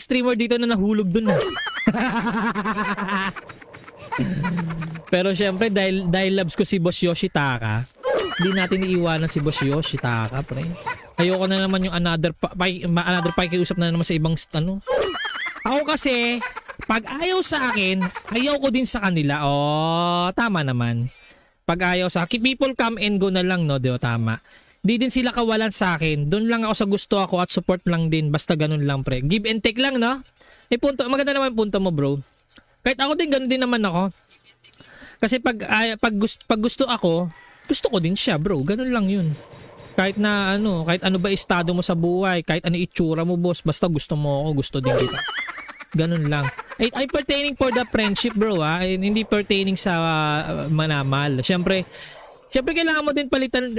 streamer dito na nahulog dun. Pero syempre dahil loves ko si Boss Yoshitaka, hindi natin iiwanan si Boss Yoshitaka, pre. Ayoko na naman yung another pakikiusap na naman sa ibang ano. Ako kasi, pag ayaw sa akin, ayaw ko din sa kanila. Oh, tama naman. Pag ayaw sa akin, people come and go na lang, no? Dio, tama. Di din sila kawalan sa akin. Doon lang ako sa gusto ako at support lang din. Basta ganun lang, pre. Give and take lang, no? Punto, maganda naman punto mo, bro. Kahit ako din, ganun din naman ako. Kasi pag gusto ako, gusto ko din siya, bro. Ganun lang yun. Kahit ano ba estado mo sa buhay, kahit ano itsura mo, boss, basta gusto mo ako, gusto din kita. Ganun lang. Ay pertaining for the friendship, bro, ha? Hindi pertaining sa manamal. Siyempre kailangan mo din palitan,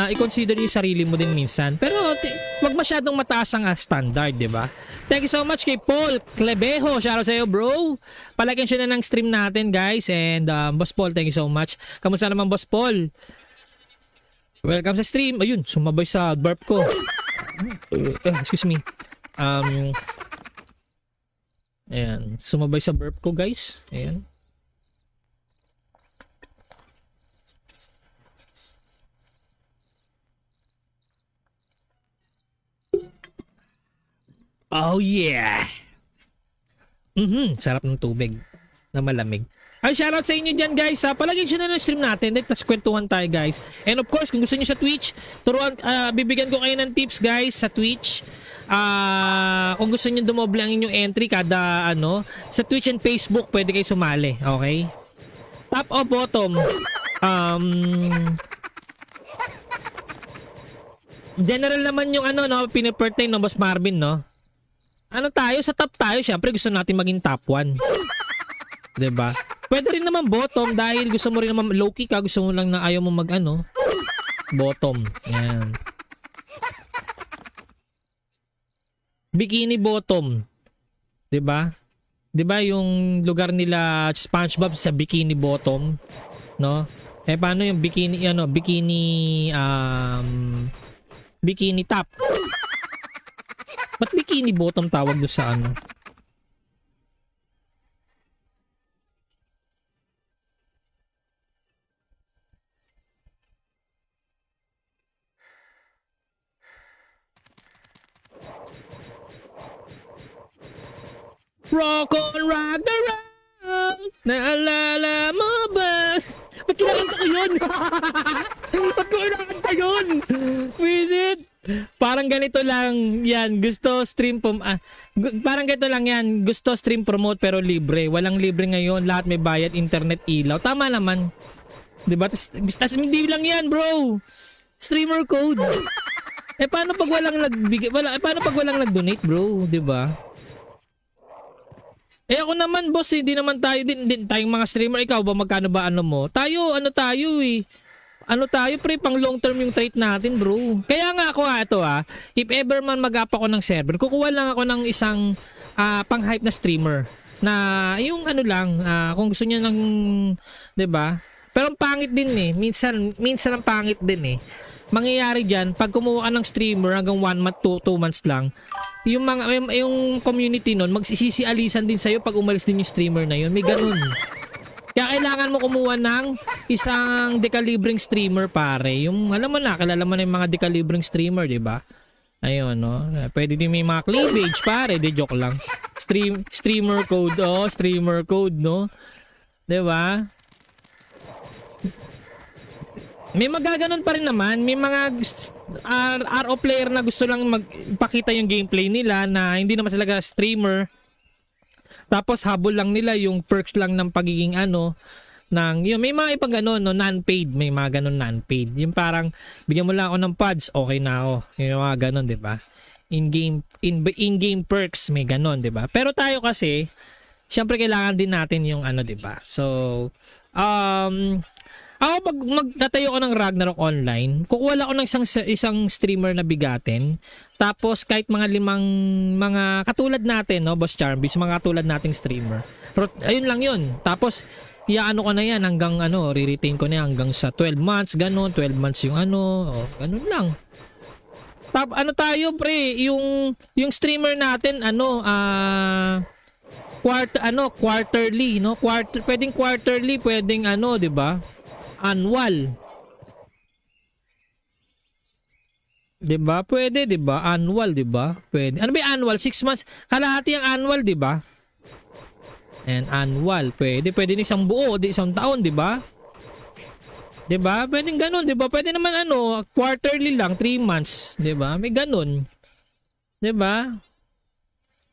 i-consider yung sarili mo din minsan. Pero wag masyadong mataas ang standard, di ba? Thank you so much kay Paul Clebejo. Shoutout sa iyo, bro. Palagyan siya na ng stream natin, guys. And Boss Paul, thank you so much. Kamusta naman, Boss Paul? Welcome sa stream. Ayun, sumabay sa burp ko. Excuse me. Ayan, sumabay sa burp ko, guys. Ayan. Oh yeah. Sarap ng tubig na malamig. Ay, shoutout sa inyo dyan, guys. Palagyan siya na ng stream natin. Tapos kwentuhan tayo, guys. And of course, kung gusto niyo sa Twitch, bibigyan ko kayo ng tips, guys, sa Twitch. Kung gusto niyo dumoble ang inyong entry kada sa Twitch and Facebook, pwede kayo sumali. Okay? Top o bottom? General naman yung pinipertain no, Boss Marvin, no? Tayo? Sa top tayo, syempre gusto natin maging top 1. Diba? Pwede rin naman bottom dahil gusto mo rin naman low-key ka, gusto mo lang na ayaw mo bottom. Yan. Bikini bottom. Diba? Diba yung lugar nila SpongeBob sa Bikini Bottom? No? Paano yung bikini top? Ba't bikini bottom tawag doon sa Rock on, rock the road. Naalala mo ba? Ba't kinakanta ko yun? Ba't ko kinakanta yun? Visit? Parang ganito lang yan. Parang ganito lang yan. Gusto stream promote pero libre. Walang libre ngayon. Lahat may bayad, internet, ilaw. Tama naman. Diba? Tas hindi lang yan, bro. Streamer code. Paano pag walang nag-donate, bro? Diba? Ako naman, boss, hindi naman tayo din tayong mga streamer. Ikaw ba, magkano ba mo? Tayo pre, pang long term yung trade natin, bro. Kaya nga ako if ever man mag-up ako ng server, kukuha lang ako ng isang pang hype na streamer na yung kung gusto niya ng, 'di ba? Pero ang pangit din minsan ang pangit din mangyayari diyan pag kumuha ka ng streamer hanggang 1 month, 2 months lang. Yung community nun magsisisialisan din sa'yo pag umalis din yung streamer na yun. May ganun. Kaya kailangan mo kumuha ng isang dekalibreng streamer, pare. Yung alam mo na, kilala mo na yung mga dekalibreng streamer, di ba? Ayun, no? Pwede din may mga cleavage, pare. Di joke lang. Streamer code, no? Di ba? May magaganon pa rin naman. May mga RO player na gusto lang magpakita yung gameplay nila na hindi naman sila streamer. Tapos habol lang nila yung perks lang ng pagiging may mga ibang ganon, no, non-paid. May mga ganon non-paid. Yung parang bigyan mo lang ako ng pods, okay na ako. Yung mga ganon, 'di ba? In-game perks, may ganon, 'di ba? Pero tayo kasi, syempre kailangan din natin yung 'di ba? So, ako pag magtatayo ko ng Ragnarok online, kukuha lang ako ng isang streamer na bigatin. Tapos kahit mga katulad natin, no, Boss Charbis, mga katulad nating streamer. Ayun lang yun. Tapos iaano ko na yan hanggang re-retain ko na yan hanggang sa 12 months, ganun, 12 months yung ganun lang. Ano tayo pre, yung streamer natin quarterly, no? Pwedeng quarterly, pwedeng 'di ba? Annual. 'Di ba? Pwede, 'di ba? Annual, 'di ba? Pwede. Ano ba yung annual? 6 months. Kalahati ang annual, 'di ba? And annual, pwede din isang buo, di isang taon, 'di ba? 'Di ba? Pwedeng ganun, 'di ba? Pwede naman quarterly lang, 3 months, 'di ba? May ganun. 'Di ba?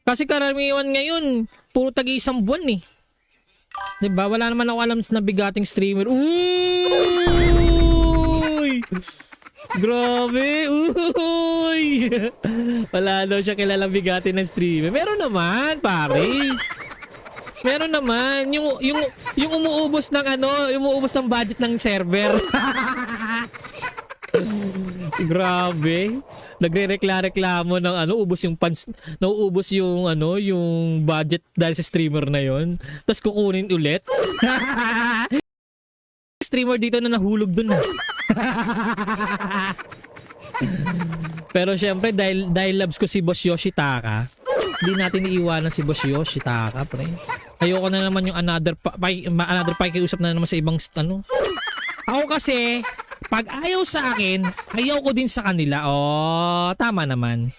Kasi karamihan ngayon, puro tag-isang buwan eh. 'Di ba? Wala naman ako alam na bigating streamer. Uy! Grabe! Uy! Wala daw siya kilalang bigating na streamer. Meron naman, pare. Meron naman yung umuubos ng umuubos ng budget ng server. Grabe. Nagrereklamo ng ubos yung funds, nauubos yung yung budget dahil sa streamer na yon. Tapos kukunin ulit. Streamer dito na nahulog dun na. Pero syempre dahil loves ko si Boss Yoshitaka, hindi natin iiwanan si Boss Yoshitaka, pre. Ayoko na naman yung another pakiusap na naman sa ibang Ako kasi, pag ayaw sa akin, ayaw ko din sa kanila. Oh, tama naman.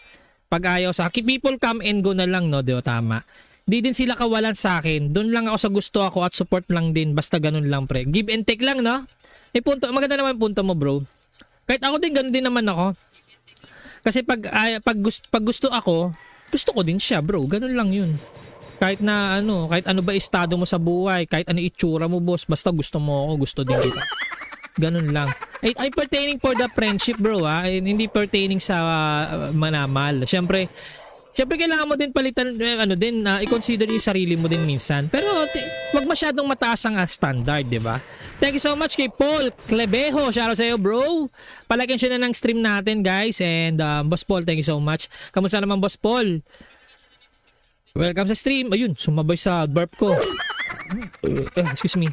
Pag ayaw sa akin, people come and go na lang, no? Di ba, tama. Di din sila kawalan sa akin. Doon lang ako sa gusto ako at support lang din. Basta ganun lang, pre. Give and take lang, no? Maganda naman punto mo, bro. Kahit ako din, ganun din naman ako. Kasi pag gusto ako, gusto ko din siya, bro. Ganun lang yun. Kahit ano ba estado mo sa buhay, kahit ano itsura mo, boss, basta gusto mo ako, gusto din kita. Ganun lang. Ay pertaining for the friendship, bro, ha? Hindi pertaining sa manamal. Siyempre kailangan mo din palitan, i-consider yung sarili mo din minsan. Pero wag masyadong mataas ang standard, di ba? Thank you so much kay Paul Clebejo. Shoutout sa iyo, bro. Palagyan siya na ng stream natin, guys. And Boss Paul, thank you so much. Kamusta naman, Boss Paul? Welcome sa stream. Ayun, sumabay sa burp ko. Excuse me.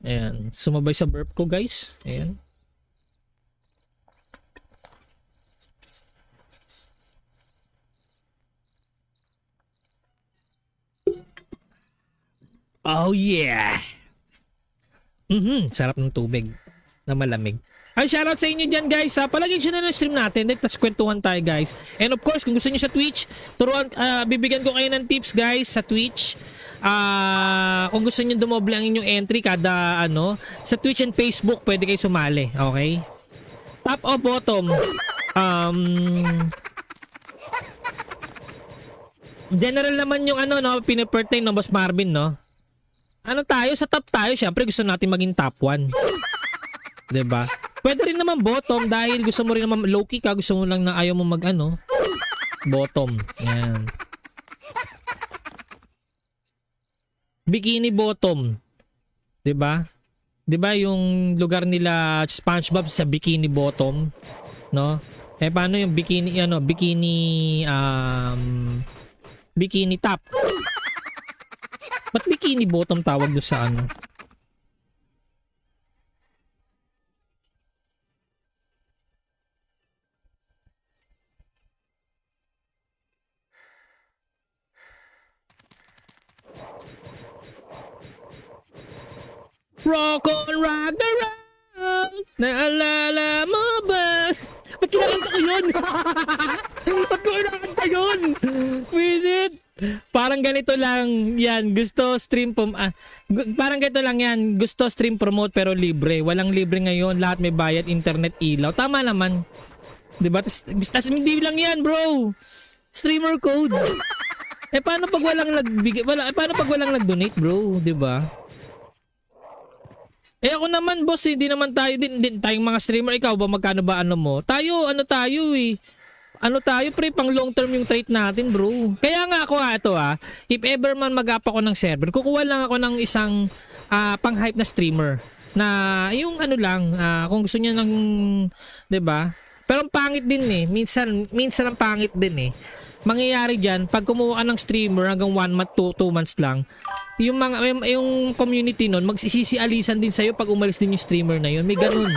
Ayan, sumabay sa burp ko, guys. Ayan. Oh yeah. Sarap ng tubig na malamig. Ay, shoutout sa inyo dyan, guys. Palagyan siya na ng stream natin. Tapos kwentuhan tayo, guys. And of course, kung gusto niyo sa Twitch, bibigyan ko kayo ng tips, guys, sa Twitch. Kung gusto niyo dumoble ang inyong entry kada sa Twitch and Facebook, pwede kayo sumali. Okay? Top o bottom? General naman yung pinipertain no, Boss Marvin, no? Sa top tayo, syempre gusto natin maging top 1. 'Di ba? Pwede rin naman bottom dahil gusto mo rin naman low key ka, gusto mo lang na ayaw mo bottom. Yan. Bikini bottom. 'Di ba? 'Di ba yung lugar nila SpongeBob sa Bikini Bottom, no? Paano yung bikini bikini top? Ba't bikini bottom tawag doon sa Rock on, rock the road. Naalala mo ba? Ba't kinakanta ko yun? Ba't ko kinakanta yun? Visit? Parang ganito lang yan. Parang ganito lang yan. Gusto stream promote pero libre. Walang libre ngayon. Lahat may bayad, internet, ilaw. Tama naman. Diba? Tas hindi lang yan, bro. Streamer code. Paano pag walang nag-donate, bro? Diba? Ako naman, boss, hindi naman tayo din tayong mga streamer. Ikaw ba, magkano ba mo? Tayo pre, pang long term yung trade natin, bro. Kaya nga ako if ever man mag-up ako ng server, kukuha lang ako ng isang pang hype na streamer na yung kung gusto niya ng, 'di ba? Pero ang pangit din minsan ang pangit din mangyayari diyan pag kumuha ka ng streamer hanggang 1 month, 2 months lang. Yung community nun magsisisialisan din sa'yo pag umalis din yung streamer na yun. May ganun.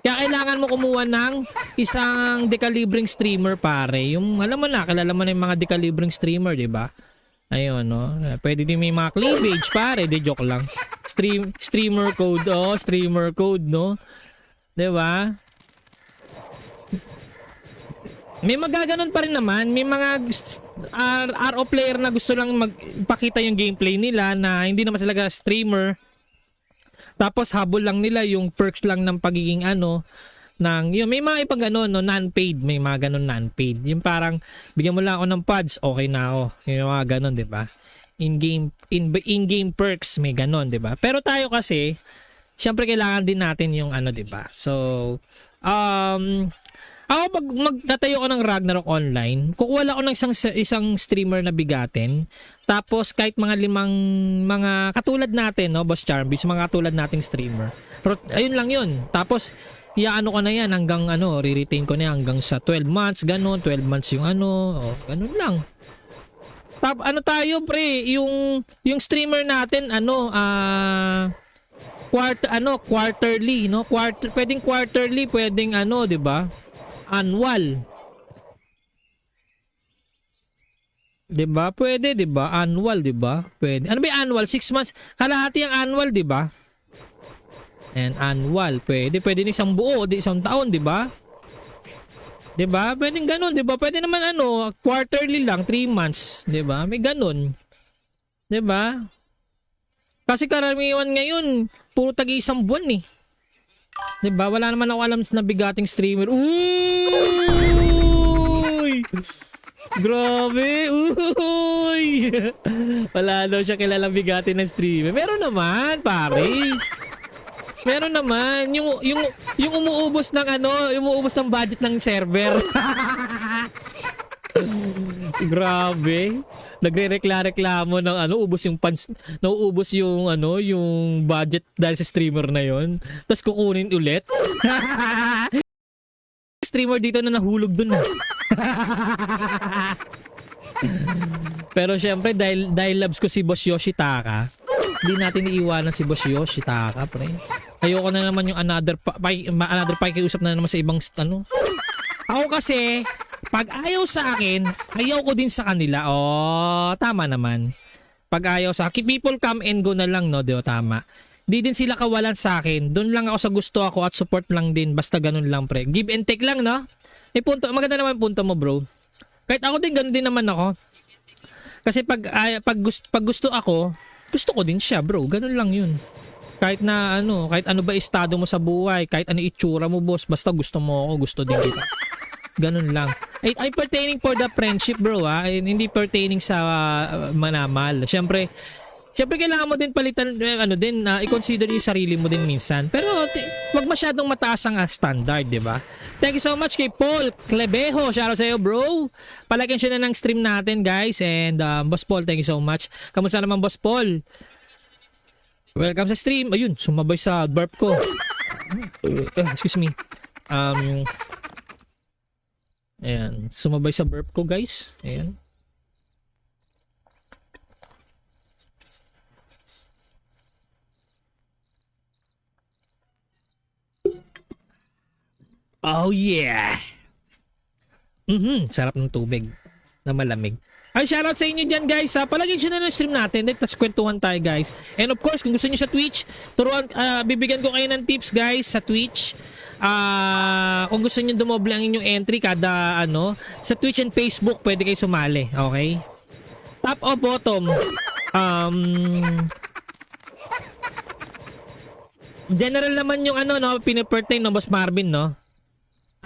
Kaya kailangan mo kumuha ng isang dekalibreng streamer pare. Yung alam mo na, kilala mo na yung mga dekalibreng streamer, 'di ba? Ayun, no. Pwede din may mga cleavage pare, di joke lang. Streamer code, streamer code, no. 'Di ba? May magaganon pa rin naman, may mga RO player na gusto lang magpakita yung gameplay nila na hindi naman sila streamer. Tapos habol lang nila yung perks lang ng pagiging ng yun, may mga ibang ganun, no, non-paid, may mga ganun non-paid. Yung parang bigyan mo lang ako ng pods, okay na ako. Yung mga ganun, 'di ba? In-game perks, may ganun, 'di ba? Pero tayo kasi, syempre kailangan din natin yung 'di ba? So, ako pag magtatayo ko ng Ragnarok Online, kukuha lang ako ng isang streamer na bigatin. Tapos kahit mga katulad natin, no, Boss Charbis, mga katulad nating streamer. Ayun lang yun. Tapos iaano ko na yan hanggang re-retain ko na yan hanggang sa 12 months, ganun, 12 months yung ganun lang. Tayo pre, yung streamer natin quarterly, no? Pwedeng quarterly, pwedeng 'di ba? Annual. 'Di ba? Pwede, 'di ba? Annual, 'di ba? Pwede. Ano ba 'yung annual? 6 months. Kalahati ang annual, 'di ba? And annual, pwede din isang buo, di isang taon, 'di ba? 'Di ba? Pwedeng ganoon, 'di ba? Pwede naman quarterly lang, 3 months, 'di ba? May ganoon. 'Di ba? Kasi karamihan ngayon, puro tagi-isang buwan eh. 'Di ba? Wala naman ako alam na bigating streamer. Uy! Grabe! Uy! Wala daw siya kilalang bigating na streamer. Meron naman, pare. Meron naman yung umuubos ng umuubos ng budget ng server. Grabe. Nagrereklamo ng ubos yung nauubos yung yung budget dahil sa streamer na yon. Tapos kukunin ulit. Streamer dito na nahulog dun na. Pero syempre dahil loves ko si Boss Yoshitaka, hindi natin iiwanan si Boss Yoshitaka, pre. Ayoko na naman yung another pakiusap na naman sa ibang Ako kasi pag ayaw sa akin, ayaw ko din sa kanila. Tama naman. Pag ayaw sa akin, people come and go na lang, no? Dio, tama. Di din sila kawalan sa akin. Doon lang ako sa gusto ako at support lang din. Basta ganun lang, pre. Give and take lang, no? Punto, maganda naman punto mo, bro. Kahit ako din, ganun din naman ako. Kasi pag gusto ako, gusto ko din siya, bro. Ganun lang yun. Kahit na kahit ano ba estado mo sa buhay, kahit ano itsura mo, boss, basta gusto mo ako, gusto din kita. Ganun lang. Ay pertaining for the friendship, bro, hindi pertaining sa manamal. Syempre kailangan mo din palitan i-consider yung sarili mo din minsan. Pero wag masyadong mataas ang standard, 'di ba? Thank you so much kay Paul Clebejo. Shoutout sa iyo, bro. Palagyan siya na ng stream natin, guys. And Boss Paul, thank you so much. Kamusta naman, Boss Paul? Welcome sa stream. Ayun, sumabay sa burp ko. Excuse me. Ayan, sumabay sa burp ko, guys. Ayan. Oh yeah. Sarap ng tubig na malamig. Ay, shoutout sa inyo dyan, guys. Palagyan nyo na ng stream natin. Tapos kwentuhan tayo, guys. And of course, kung gusto nyo sa Twitch, bibigyan ko kayo ng tips, guys, sa Twitch. Kung gusto nyo dumoble ang inyong entry kada sa Twitch and Facebook, pwede kayo sumali. Okay? Top o bottom? General naman yung pinipertain ng Boss Marvin, no?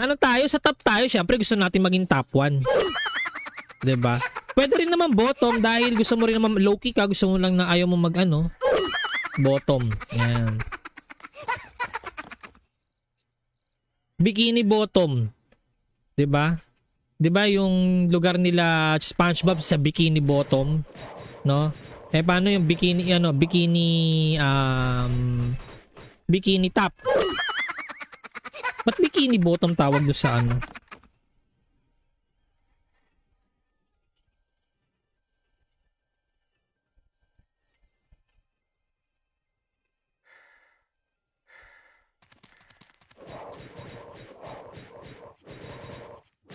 Tayo? Sa top tayo, syempre gusto natin maging top 1. 'Di ba? Pwede rin naman bottom dahil gusto mo rin naman low-key ka, gusto mo lang na ayaw mo bottom. Yan. Bikini bottom. 'Di ba? 'Di ba yung lugar nila SpongeBob sa Bikini Bottom, no? Paano yung bikini top? Ba't bikini bottom tawag doon sa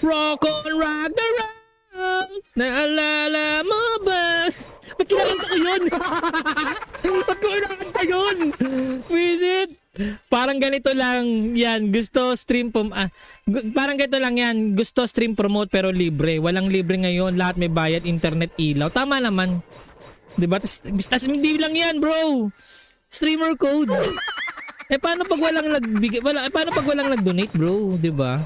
Rock on Ragnarok! Naalala mo ba? Ba't kinakanta ko yun? Ba't ko kinakanta yun? Visit? Parang ganito lang yan. Gusto stream parang ganito lang yan. Gusto stream promote pero libre. Walang libre ngayon. Lahat may bayad, internet, ilaw. Tama naman. Diba? Tas hindi lang yan, bro. Streamer code. Paano pag walang paano pag walang nag-donate, bro? Diba?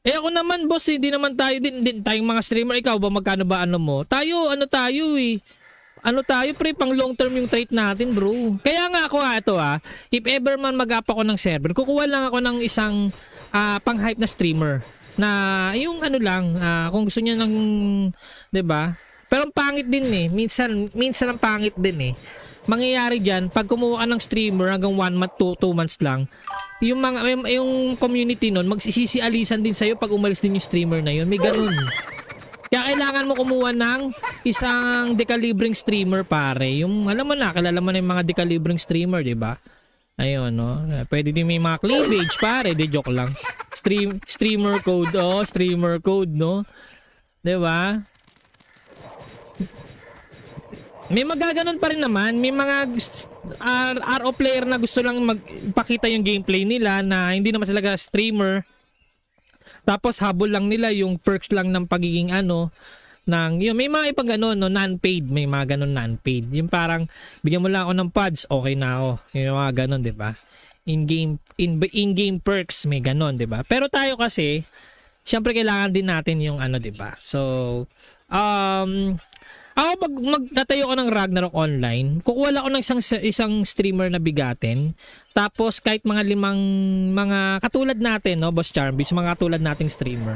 Ako naman, boss, hindi naman tayo din tayong mga streamer. Ikaw ba, magkano ba ano mo? Tayo pre, pang long term yung trade natin, bro. Kaya nga ako if ever man mag-up ako ng server, kukuha lang ako ng isang pang-hype na streamer na yung ano lang, kung gusto niya ng, 'di ba? Pero ang pangit din minsan ang pangit din mangyayari diyan pag kumuha ka ng streamer hanggang 1 month, 2 months lang. Yung community nun magsisisi-alisan din sa'yo pag umalis din yung streamer na yun. May ganun. Kaya kailangan mo kumuha ng isang dekalibreng streamer, pare. Yung alam mo na, kilala mo na yung mga dekalibreng streamer, di ba? Ayun, no? Pwede din may mga cleavage, pare. Di, joke lang. Streamer code, streamer code, no? Di ba? May magaganon pa rin naman. May mga RO player na gusto lang magpakita yung gameplay nila na hindi naman sila streamer. Tapos habol lang nila yung perks lang ng pagiging yun, may mga ipang ganon, no, non-paid. May mga ganon non-paid. Yung parang bigyan mo lang ako ng pods, okay na ako. Yung mga ganon, 'di ba? In-game perks, may ganon, 'di ba? Pero tayo kasi, syempre kailangan din natin yung 'di ba? So, ako pag magtatayo ko ng Ragnarok online, kukuha lang ako ng isang streamer na bigatin. Tapos kahit mga 5 mga katulad natin, no, Boss Charbis, mga katulad nating streamer.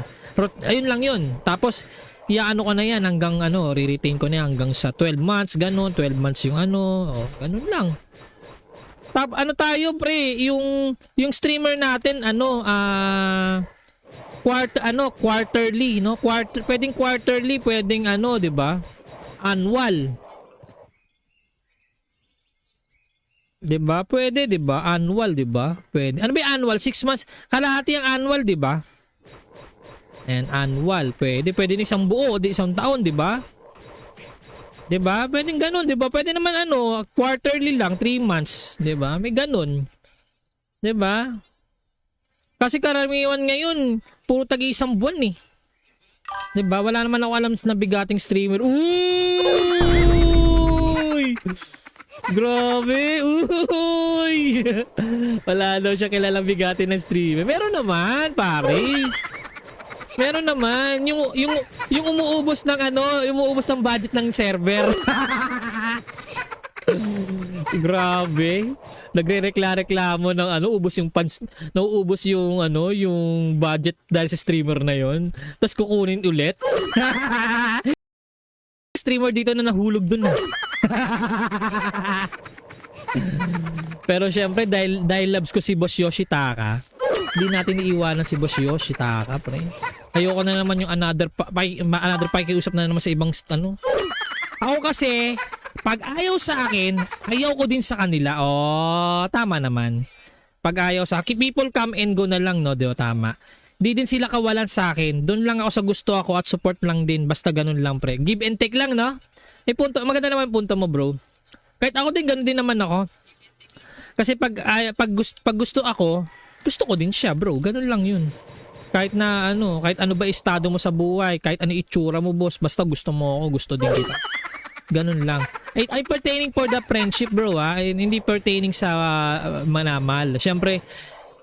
Ayun lang 'yun. Tapos iaano ko na 'yan hanggang re-retain ko na yan hanggang sa 12 months, ganun, 12 months yung ganun lang. Tayo pre, yung streamer natin quarterly, no? Pwedeng quarterly, pwedeng 'di ba? Annual. 'Di ba? Pwede, 'di ba? Annual, 'di ba? Pwede. Ano ba 'yung annual? 6 months. Kalahati ang annual, 'di ba? And annual, pwede din isang buo, isang taon, 'di ba? 'Di ba? Pwedeng ganoon, 'di ba? Pwede naman quarterly lang, 3 months, 'di ba? May ganoon. 'Di ba? Kasi karamihan ngayon, puro tagi-isang buwan eh. 'Di ba? Wala naman ako alam na bigating streamer. Uy! Grabe! Uy! Wala daw siya kilalang bigatin ng streamer. Meron naman, pare. Meron naman yung umuubos ng umuubos ng budget ng server. Grabe. Nagrereklamo ng ubos yung funds, nauubos yung yung budget dahil sa streamer na yon. Tapos kukunin ulit. Streamer dito na nahulog dun. Pero syempre dahil loves ko si Boss Yoshitaka, hindi natin iiwanan si Boss Yoshitaka, pre. Ayoko na naman yung another pakikiusap na naman sa ibang Ako kasi pag ayaw sa akin, ayaw ko din sa kanila. Tama naman. Pag ayaw sa akin, people come and go na lang, no? Diyo, tama. Di din sila kawalan sa akin. Doon lang ako sa gusto ako at support lang din. Basta ganun lang, pre. Give and take lang, no? Maganda naman punto mo, bro. Kahit ako din, ganun din naman ako. Kasi pag gusto ako, gusto ko din siya, bro. Ganun lang yun. Kahit na kahit ano ba estado mo sa buhay, kahit ano itsura mo, boss, basta gusto mo ako, gusto din kita. Ganun lang. Ay pertaining for the friendship, bro, hindi pertaining sa manamal. Siyempre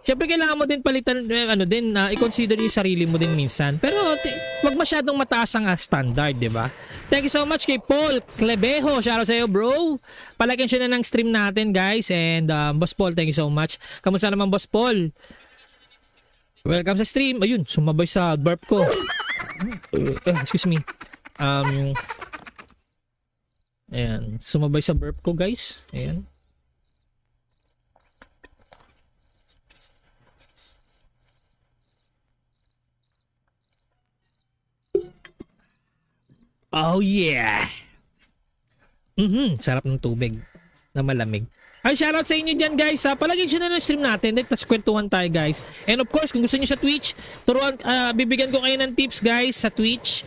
kailangan mo din palitan, i-consider yung sarili mo din minsan. Pero wag masyadong mataas ang standard, di ba? Thank you so much kay Paul Clebejo. Shoutout sa iyo, bro. Palagyan siya na ng stream natin, guys. And Boss Paul, thank you so much. Kamusta naman, Boss Paul? Welcome sa stream. Ayun, sumabay sa burp ko. Excuse me. Ayan, sumabay sa burp ko, guys. Ayan. Oh yeah. Sarap ng tubig na malamig. Ay, shoutout sa inyo dyan guys. Palagay nyo na ng stream natin. Tapos kwentuhan tayo guys. And of course, kung gusto nyo sa Twitch, bibigyan ko kayo ng tips guys sa Twitch.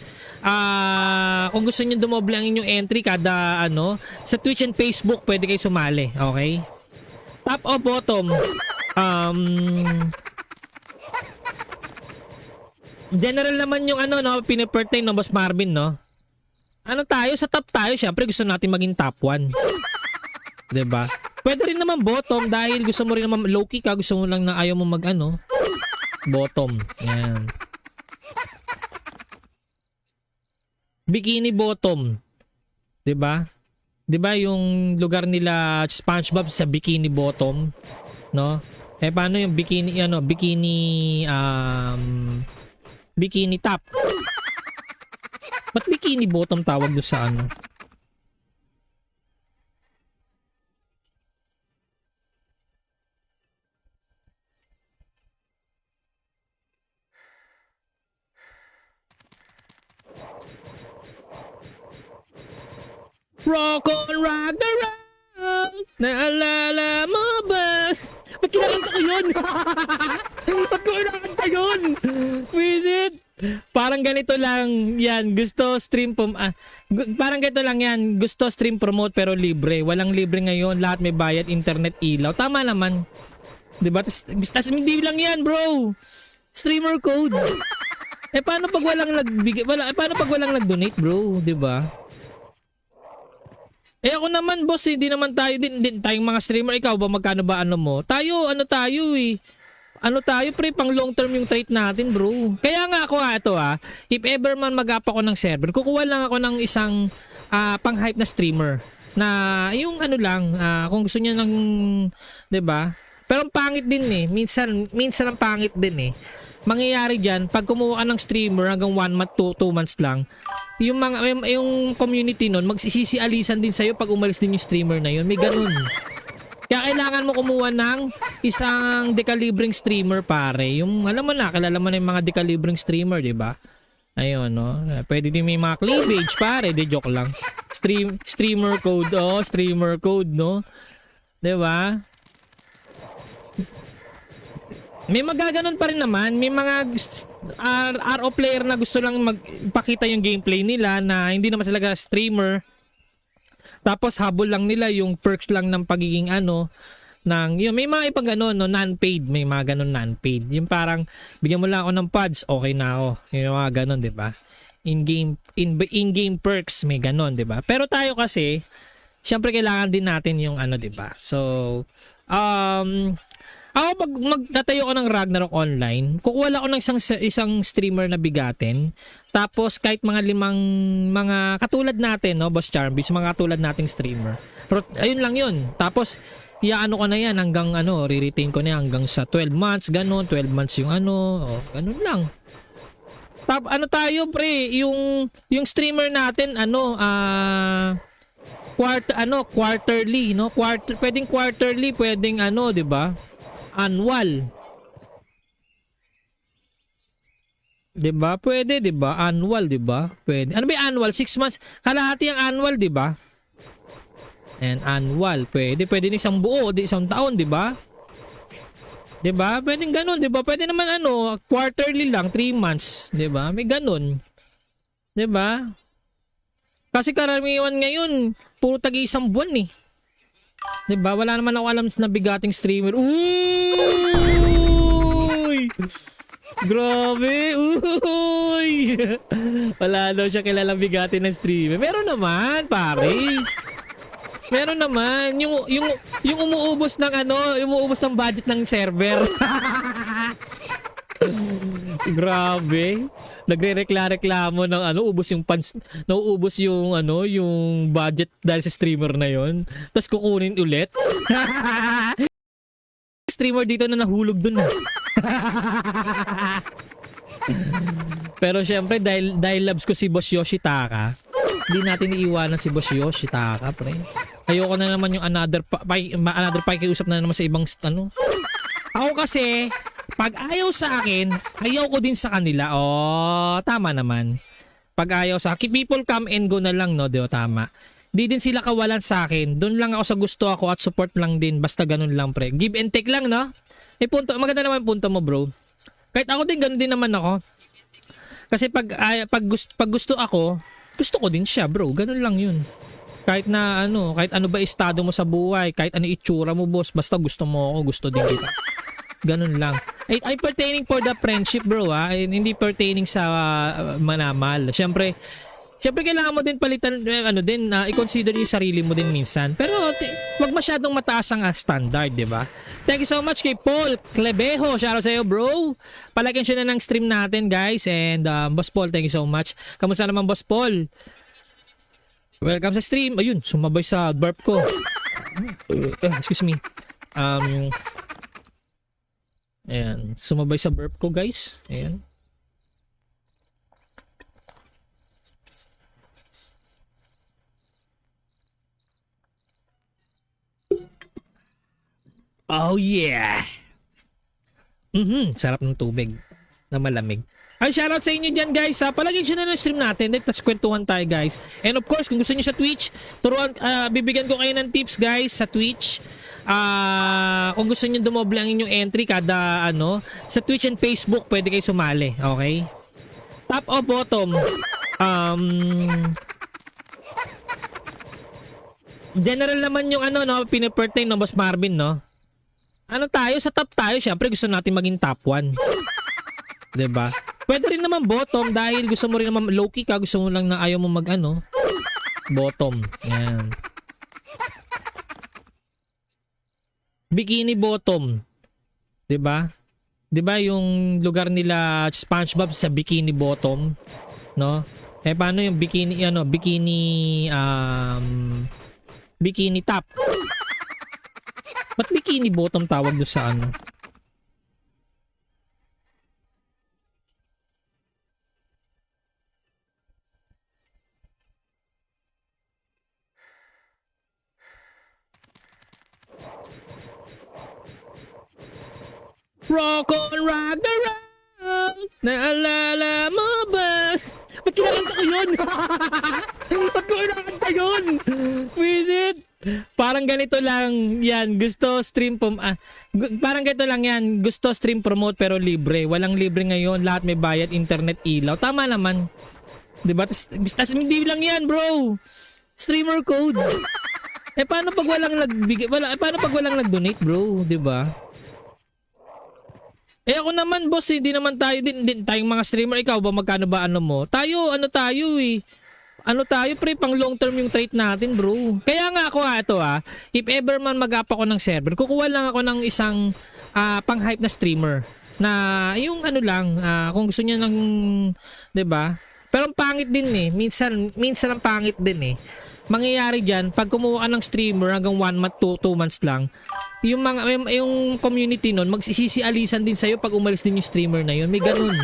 Kung gusto nyo dumoble ang inyong entry kada ano, sa Twitch and Facebook, pwede kayo sumali. Okay? Top o bottom? General naman yung ano, no, pinipertain no, Boss Marvin, no? Ano tayo? Sa top tayo, syempre gusto natin maging top 1. Diba? Pwede rin naman bottom dahil gusto mo rin naman low-key ka, gusto mo lang na ayaw mo mag ano, bottom. Yan. Bikini bottom. 'Di ba? 'Di ba yung lugar nila SpongeBob sa Bikini Bottom, no? Eh paano yung bikini ano, bikini top? Ba't Bikini Bottom tawag doon sa ano? Rock on, rock the road. Naalala mo ba? Ba't kinakanta ko yun? Ba't ko kinakanta yun? Visit. Parang ganito lang yan. Gusto stream parang ganito lang yan. Gusto stream promote pero libre. Walang libre ngayon. Lahat may bayad, internet, ilaw. Tama naman. Diba? Tas hindi lang yan bro. Streamer code. Paano pag walang paano pag walang nag-donate bro? Diba? Ako naman boss, hindi naman tayo din tayong mga streamer. Ikaw ba magkano ba ano mo? Tayo ano tayo pre, pang long term yung trade natin bro. Kaya nga ako ito if ever man mag-up ako ng server, kukuha lang ako ng isang pang hype na streamer na yung ano lang, kung gusto niya ng 'di ba? Pero ang pangit din minsan ang pangit din mangyayari diyan pag kumuha ka ng streamer hanggang 1 month 2 months lang. Yung community nun magsisisialisan din sa'yo pag umalis din yung streamer na yun. May ganun. Kaya kailangan mo kumuha ng isang dekalibreng streamer pare. Yung alam mo na, kilala mo na yung mga dekalibreng streamer, di ba? Ayun, no? Pwede din may mga cleavage pare. Di joke lang. Streamer code, streamer code, no? Di ba? May magaganon pa rin naman. May mga RO player na gusto lang magpakita yung gameplay nila na hindi naman sila streamer. Tapos habol lang nila yung perks lang ng pagiging yun, may mga ibang ganon, no, non-paid. May mga ganon non-paid. Yung parang bigyan mo lang ako ng pods, okay na ako. Yung mga ganon, 'di ba? In-game perks, may ganon, 'di ba? Pero tayo kasi syempre kailangan din natin yung 'di ba? So, ako pag magtatayo ko ng Ragnarok online, kukuha lang ako ng isang streamer na bigatin. Tapos kahit mga katulad natin, no, Boss Charbis, mga katulad nating streamer. Ayun lang yun. Tapos iaano ko na yan hanggang re-retain ko na yan hanggang sa 12 months, ganun, 12 months yung ganun lang. Tayo pre, yung streamer natin quarterly, no? Pwedeng quarterly, pwedeng 'di ba? Annual. 'Di ba? Pwede, 'di ba? Annual, 'di ba? Pwede. Ano ba 'yung annual? 6 months. Kalahati ang annual, 'di ba? And annual, pwede din isang buo, di isang taon, 'di ba? 'Di ba? Pwedeng ganoon, 'di ba? Pwede naman quarterly lang, 3 months, 'di ba? May ganoon. 'Di ba? Kasi karamihan ngayon, puro tag-isang buwan 'Diba? Wala naman ako alam na bigating streamer. Uy! Grabe! Uy! Wala daw siya kilalang bigating na streamer. Meron naman, pare. Meron naman. Yung umuubos ng umuubos ng budget ng server. Grabe. Nagrereklamo ng ubos yung funds, nauubos yung yung budget dahil sa streamer na yon. Tapos kukunin ulit. Streamer dito na nahulog dun Pero syempre dahil loves ko si Boss Yoshitaka, hindi natin iiwanan si Boss Yoshitaka, pre. Ayoko na naman yung another pakiusap na naman sa ibang Ako kasi pag ayaw sa akin, ayaw ko din sa kanila. Tama naman. Pag ayaw sa akin, people come and go na lang, no? Di ba? Tama. di din sila kawalan sa akin. Doon lang ako sa gusto ako at support lang din. Basta ganun lang, pre. Give and take lang, no? Punto, maganda naman punto mo, bro. Kahit ako din, ganun din naman ako. Kasi pag gusto ako, gusto ko din siya, bro. Ganun lang yun. Kahit ano ba estado mo sa buhay, kahit ano itsura mo, boss, basta gusto mo ako, gusto din kita. Ganun lang. Ay pertaining for the friendship, bro, ha? Hindi pertaining sa manamal. Siyempre kailangan mo din palitan, i-consider yung sarili mo din minsan. Pero wag masyadong mataas ang standard, di ba? Thank you so much kay Paul Clebejo. Shoutout sa iyo, bro. Palagyan siya na ng stream natin, guys. And Boss Paul, thank you so much. Kamusta naman, Boss Paul? Welcome sa stream. Ayun, sumabay sa burp ko. Excuse me. Ayan, sumabay sa burp ko, guys. Ayan. Oh yeah. Sarap ng tubig na malamig. Ay, shoutout sa inyo dyan, guys. Palagyan siya na ng stream natin. Tapos kwentuhan tayo, guys. And of course, kung gusto niyo sa Twitch, bibigyan ko kayo ng tips, guys, sa Twitch. Kung gusto niyo dumoble ang inyong entry kada sa Twitch and Facebook, pwede kayo sumali. Okay? Top o bottom? General naman yung pinipertain no, Boss Marvin, no? Sa top tayo, syempre gusto natin maging top 1. 'Di ba? Pwede rin naman bottom dahil gusto mo rin naman low key ka, gusto mo lang na ayaw mo bottom. Yan. Bikini bottom. 'Di ba? 'Di ba yung lugar nila SpongeBob sa Bikini Bottom, no? Paano yung bikini bikini top? Ba't bikini bottom tawag doon sa Rock on, rock the road. Naalala mo ba? Ba't kinakanta ko yun? Ba't ko kinakanta yun? Visit? Parang ganito lang yan. Gusto stream parang ganito lang yan. Gusto stream promote pero libre. Walang libre ngayon. Lahat may bayad, internet, ilaw. Tama naman. Diba? Tas hindi lang yan, bro. Streamer code. Paano pag walang nag-donate, bro? Diba? Ako naman, boss, hindi naman tayo din tayong mga streamer. Ikaw ba, magkano ba mo? Tayo pre, pang long term yung trade natin, bro. Kaya nga ako if ever man mag-up ako ng server, kukuha lang ako ng isang pang hype na streamer na yung kung gusto niya ng, 'di ba? Pero ang pangit din minsan ang pangit din mangyayari diyan pag kumuha ka ng streamer hanggang 1 month, 2 months lang. Yung community nun magsisisialisan din sa'yo pag umalis din yung streamer na yun. May ganun.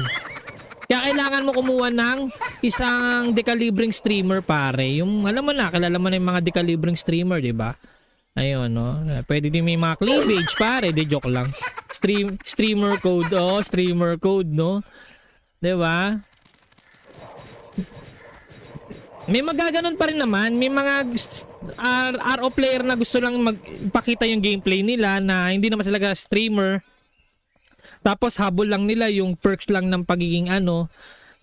Kaya kailangan mo kumuha ng isang dekalibreng streamer, pare. Yung alam mo na, kilala mo na yung mga dekalibreng streamer, di ba? Ayun, no? Pwede din may mga cleavage, pare. Di joke lang. Streamer code, streamer code, no? Di ba? May magaganon pa rin naman. May mga RO player na gusto lang magpakita yung gameplay nila na hindi naman sila streamer. Tapos habol lang nila yung perks lang ng pagiging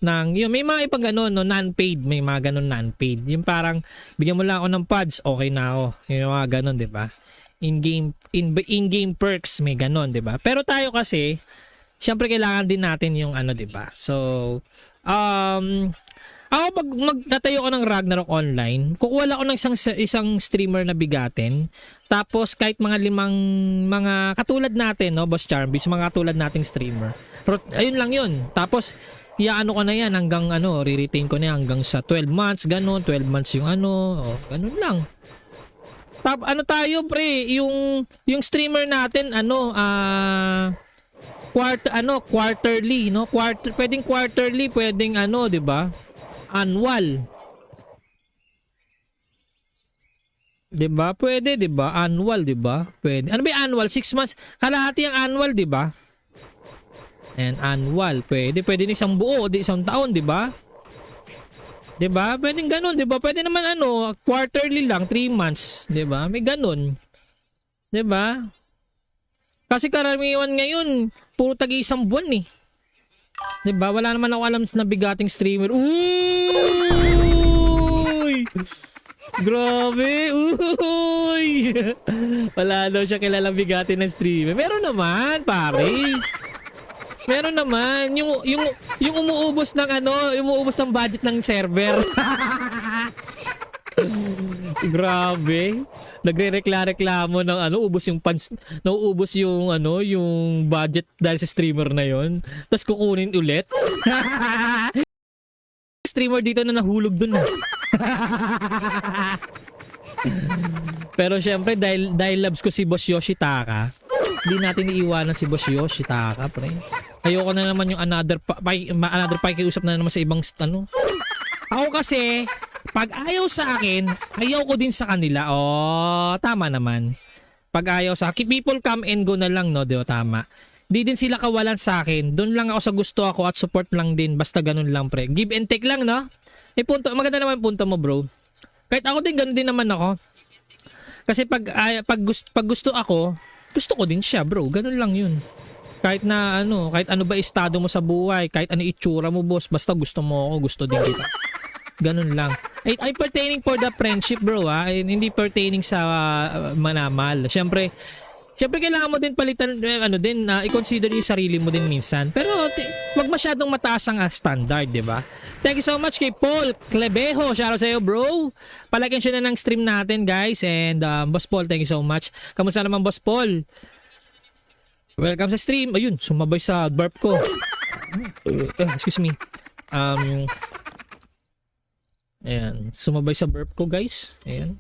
may mga ibang ganon, no, non-paid, may mga ganon non-paid. Yung parang bigyan mo lang ako ng pods, okay na ako. Yung mga ganon, 'di ba? In-game perks, may ganon, 'di ba? Pero tayo kasi, syempre kailangan din natin yung 'di ba? So, ako pag magtatayo ko ng Ragnarok Online, kukuha ako ng isang streamer na bigatin. Tapos kahit mga katulad natin, no, Boss Charbis, mga katulad nating streamer. Ayun lang yun. Tapos iaano ko na yan hanggang re-retain ko na yan hanggang sa 12 months, ganun, 12 months yung ganun lang. Tayo pre, yung streamer natin quarterly, no? Pwedeng quarterly, pwedeng 'di ba? Annual. 'Di ba? Pwede, 'di ba? Annual, 'di ba? Pwede. Ano ba 'yung annual? 6 months. Kalahati ang annual, 'di ba? And annual, pwede din isang buo, di isang taon, 'di ba? 'Di ba? Pwedeng ganun, 'di ba? Pwede naman ano, quarterly lang, 3 months, 'di ba? May ganun. 'Di ba? Kasi karamihan ngayon, puro tag-isang buwan eh. 'Di ba? Wala naman ako alam na bigating streamer. Uy! Grabe! Uy! Wala daw siya kilalang bigatin ng streamer. Meron naman, pare. Meron naman yung umuubos ng ano, umuubos ng budget ng server. Grabe. Nagrereklamo ng ano, ubos yung funds, nauubos yung ano, yung budget dahil sa streamer na yon. Tapos kukunin ulit. Streamer dito na nahulog dun na. Pero syempre dahil loves ko si Boss Yoshitaka, hindi natin iiwanan si Boss Yoshitaka, pre. Ayoko na naman yung another pakikiusap na naman sa ibang ano. Ako kasi pag ayaw sa akin, ayaw ko din sa kanila. Oh, tama naman. Pag ayaw sa akin, people come and go na lang, no? Di ba, tama. Di din sila kawalan sa akin. Doon lang ako sa gusto ako at support lang din. Basta ganun lang, pre. Give and take lang, no? May punto, maganda naman punto mo, bro. Kahit ako din, ganun din naman ako. Kasi pag gusto ako, gusto ko din siya, bro. Ganun lang yun. Kahit ano ba estado mo sa buhay, kahit ano itsura mo, boss, basta gusto mo ako, gusto din kita. Ganun lang. I'm pertaining for the friendship, bro, ha? Hindi pertaining sa manamal. Siyempre kailangan mo din palitan, i-consider yung sarili mo din minsan. Pero wag masyadong mataas ang standard, di ba? Thank you so much kay Paul Clebejo. Shoutout sa iyo, bro. Palagyan siya na ng stream natin, guys. And Boss Paul, thank you so much. Kamusta naman, Boss Paul? Welcome sa stream. Ayun, sumabay sa burp ko. Excuse me. Ayan, sumabay sa burp ko, guys. Ayan.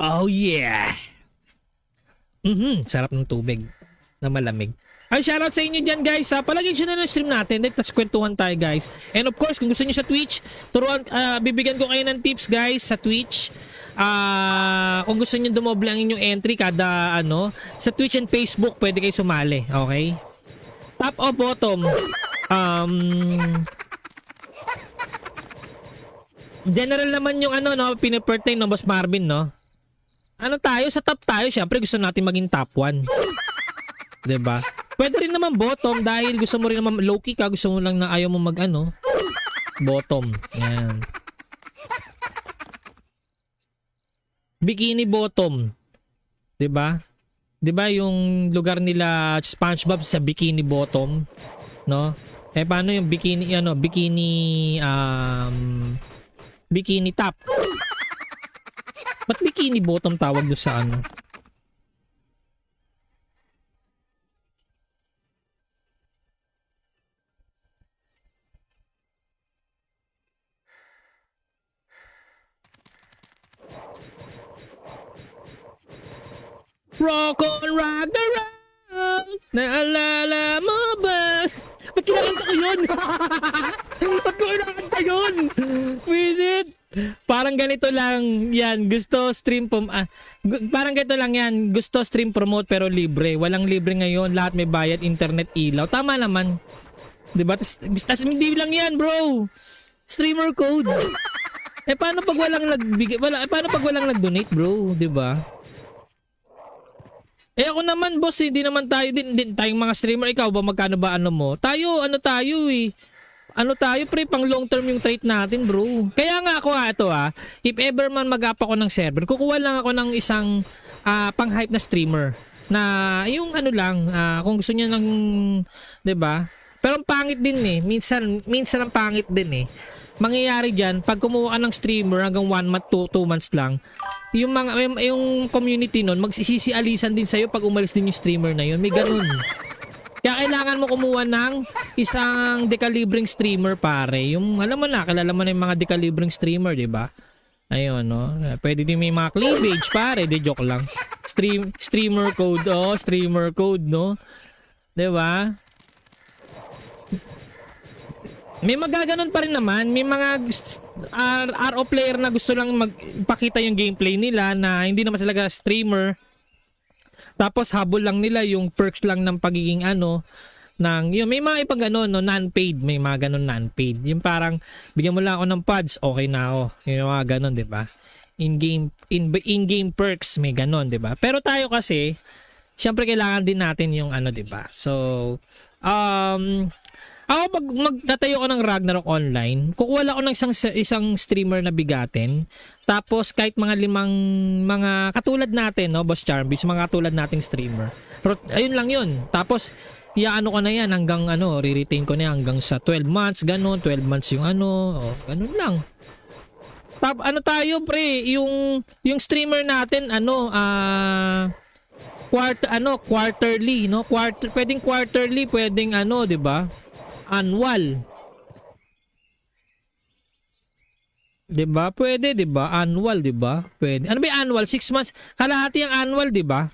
Oh yeah. Sarap ng tubig na malamig. Ay, shoutout sa inyo dyan, guys. Palagyan nyo na ng stream natin. Tapos kwentuhan tayo, guys. And of course, kung gusto nyo sa Twitch, bibigyan ko kayo ng tips, guys, sa Twitch. Kung gusto nyo dumoble ang inyong entry kada sa Twitch and Facebook, pwede kayo sumali. Okay? Top o bottom? General naman yung pinapertain ng Boss Marvin, no? Tayo? Sa top tayo, syempre gusto natin maging top 1. 'Di ba? Pwede rin naman bottom dahil gusto mo rin naman low-key ka, gusto mo lang na ayaw mo bottom. Yan. Bikini bottom. 'Di ba? 'Di ba yung lugar nila SpongeBob sa Bikini Bottom, no? Paano yung bikini top? Ba't bikini bottom tawag doon sa Rock on, rock the road. Naalala mo ba? Ba't kinakanta ko yun? Ba't ko kinakanta yun? Visit. Parang ganito lang yan. Gusto stream parang ganito lang yan. Gusto stream promote pero libre. Walang libre ngayon. Lahat may bayad, internet, ilaw. Tama naman. Diba? Tas hindi lang yan, bro. Streamer code. Paano pag walang paano pag walang nag-donate, bro? Diba? Ako naman, boss, hindi naman tayo din tayong mga streamer. Ikaw ba, magkano ba mo? Tayo pre, pang long term yung trade natin, bro. Kaya nga ako if ever man mag-up ako ng server, kukuha lang ako ng isang pang-hype na streamer na yung kung gusto niya ng, 'di ba? Pero ang pangit din minsan ang pangit din mangyayari diyan pag kumuha ka ng streamer hanggang 1 month, 2 months lang. Yung community nun magsisisialisan din sa'yo pag umalis din yung streamer na yun. May ganun. Kaya kailangan mo kumuha ng isang dekalibreng streamer, pare. Yung kilala mo na yung mga dekalibreng streamer, di ba? Ayun, no? Pwede din may mga cleavage, pare. Di, joke lang. Streamer code, streamer code, no? Di ba? May magaganon pa rin naman. May mga RO player na gusto lang magpakita yung gameplay nila na hindi naman sila streamer. Tapos habol lang nila yung perks lang ng pagiging ano, ng yun, may mga ibang ganun, no, non-paid, may mga ganun non-paid. Yung parang bigyan mo lang ako ng pods, okay na ako. Yung mga ganun, 'di ba? In-game perks, may ganun, 'di ba? Pero tayo kasi, syempre kailangan din natin yung ano, 'di ba? So, ako pag magtatayo ko ng Ragnarok online, kukuha lang ako ng isang streamer na bigatin. Tapos kahit mga katulad natin, no, Boss Charbis, mga katulad nating streamer. Ayun lang 'yun. Tapos iaano ko na yan hanggang ano, re-retain ko na yan hanggang sa 12 months, ganun, 12 months yung ano, ganun lang. Ano tayo pre, yung streamer natin ano, quarterly, no? Pwedeng quarterly, pwedeng ano, 'di ba? Annual. 'Di ba? Pwede, 'di ba? Annual, 'di ba? Pwede. Ano ba 'yung annual? 6 months. Kalahati ang annual, 'di ba?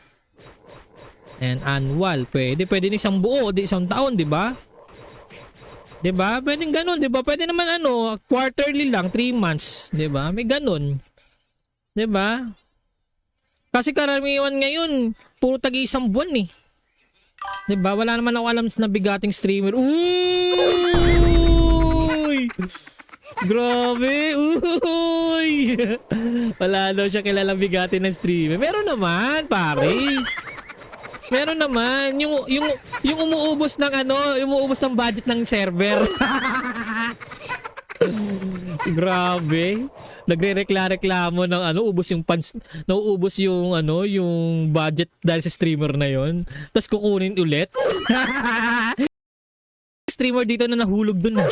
And annual, pwede din isang buo, di isang taon, 'di ba? 'Di ba? Pwedeng ganoon, 'di ba? Pwede naman ano, quarterly lang, 3 months, 'di ba? May ganoon. 'Di ba? Kasi karamihan ngayon, puro tagi-isang buwan eh. 'Di ba? Wala naman ako alam na bigating streamer. Uy! Grabe! Uy! Wala daw siya kilalang bigatin ng streamer. Meron naman, pare. Meron naman yung umuubos ng ano, umuubos ng budget ng server. Grabe. Nagrereklamo ng ano, ubos yung funds, nauubos yung ano, yung budget dahil sa streamer na yon. Tapos kukunin ulit. Streamer dito na nahulog dun.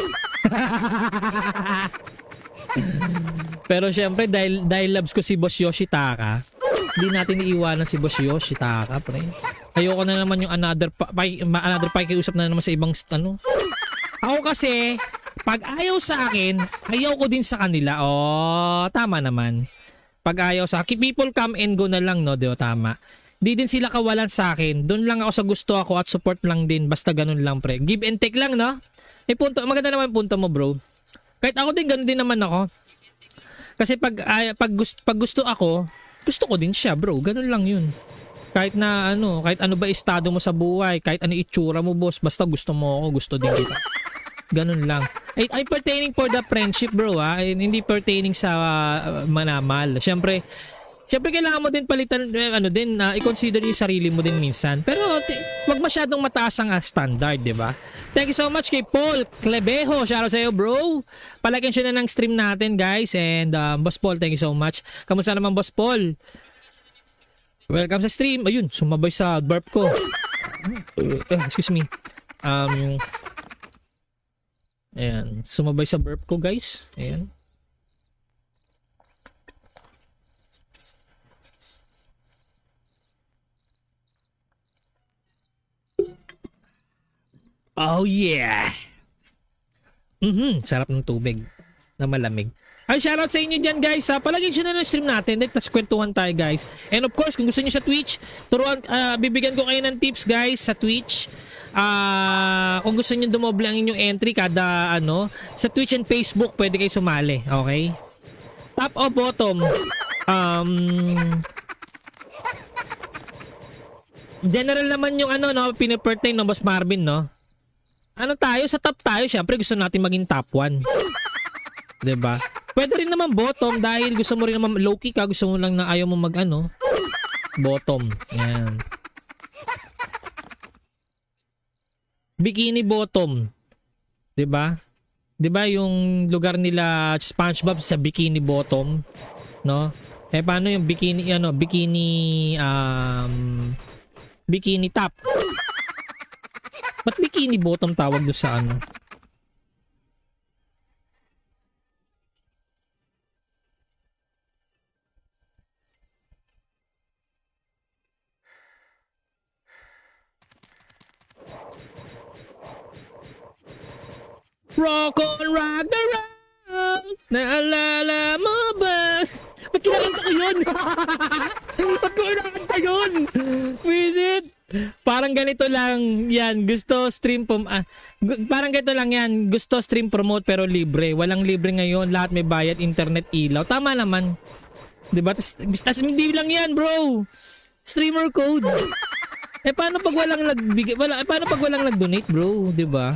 Pero syempre dahil loves ko si Boss Yoshitaka, hindi natin iiwanan si Boss Yoshitaka, pre. Ayoko na naman yung another pakikiusap na naman sa ibang ano. Ako kasi, pag ayaw sa akin, ayaw ko din sa kanila. Oh, tama naman. Pag ayaw sa akin, people come and go na lang, no? Dio, tama. Di din sila kawalan sa akin. Doon lang ako sa gusto ako at support lang din. Basta ganun lang, pre. Give and take lang, no? May punto, maganda naman punto mo, bro. Kahit ako din, ganun din naman ako. Kasi pag gusto ako, gusto ko din siya, bro. Ganun lang yun. Kahit ano ba estado mo sa buhay, kahit ano itsura mo, boss, basta gusto mo ako, gusto din kita. Ganun lang. Ay pertaining for the friendship, bro, ha? Hindi pertaining sa manamal. Siyempre kailangan mo din palitan, i-consider yung sarili mo din minsan. Pero wag masyadong mataas ang standard, di ba? Thank you so much kay Paul Clebejo. Shoutout sa iyo, bro. Palagyan siya na ng stream natin, guys. And Boss Paul, thank you so much. Kamusta naman, Boss Paul? Welcome sa stream. Ayun, sumabay sa burp ko. Excuse me. Ayan, sumabay sa burp ko, guys. Ayan. Oh yeah. Sarap ng tubig na malamig. Ay, shoutout sa inyo dyan, guys. Palagyan siya na ng stream natin. Tapos kwentuhan tayo, guys. And of course, kung gusto niyo sa Twitch, bibigyan ko kayo ng tips, guys, sa Twitch. Kung gusto niyo dumoble ang inyong entry kada sa Twitch and Facebook, pwede kayo sumali. Okay? Top o bottom? General naman yung pinipertain ng Boss Marvin, no? Tayo? Sa top tayo, syempre gusto natin maging top 1. Diba? Pwede rin naman bottom dahil gusto mo rin naman low-key ka, gusto mo lang na ayaw mo bottom. Yan. Bikini bottom. 'Di ba? 'Di ba yung lugar nila SpongeBob sa Bikini Bottom, no? Paano yung bikini bikini top? Ba't Bikini Bottom tawag doon sa Rock on, rock the road. Naalala mo ba? Ba't kinakanta ko yun? Ba't ko kinakanta yun? Visit? Parang ganito lang yan. Gusto stream parang ganito lang yan. Gusto stream promote pero libre. Walang libre ngayon. Lahat may bayad, internet, ilaw. Tama naman. Diba? Tas hindi lang yan, bro. Streamer code. Paano pag walang nagbigay, paano pag walang nag-donate, bro, 'di ba?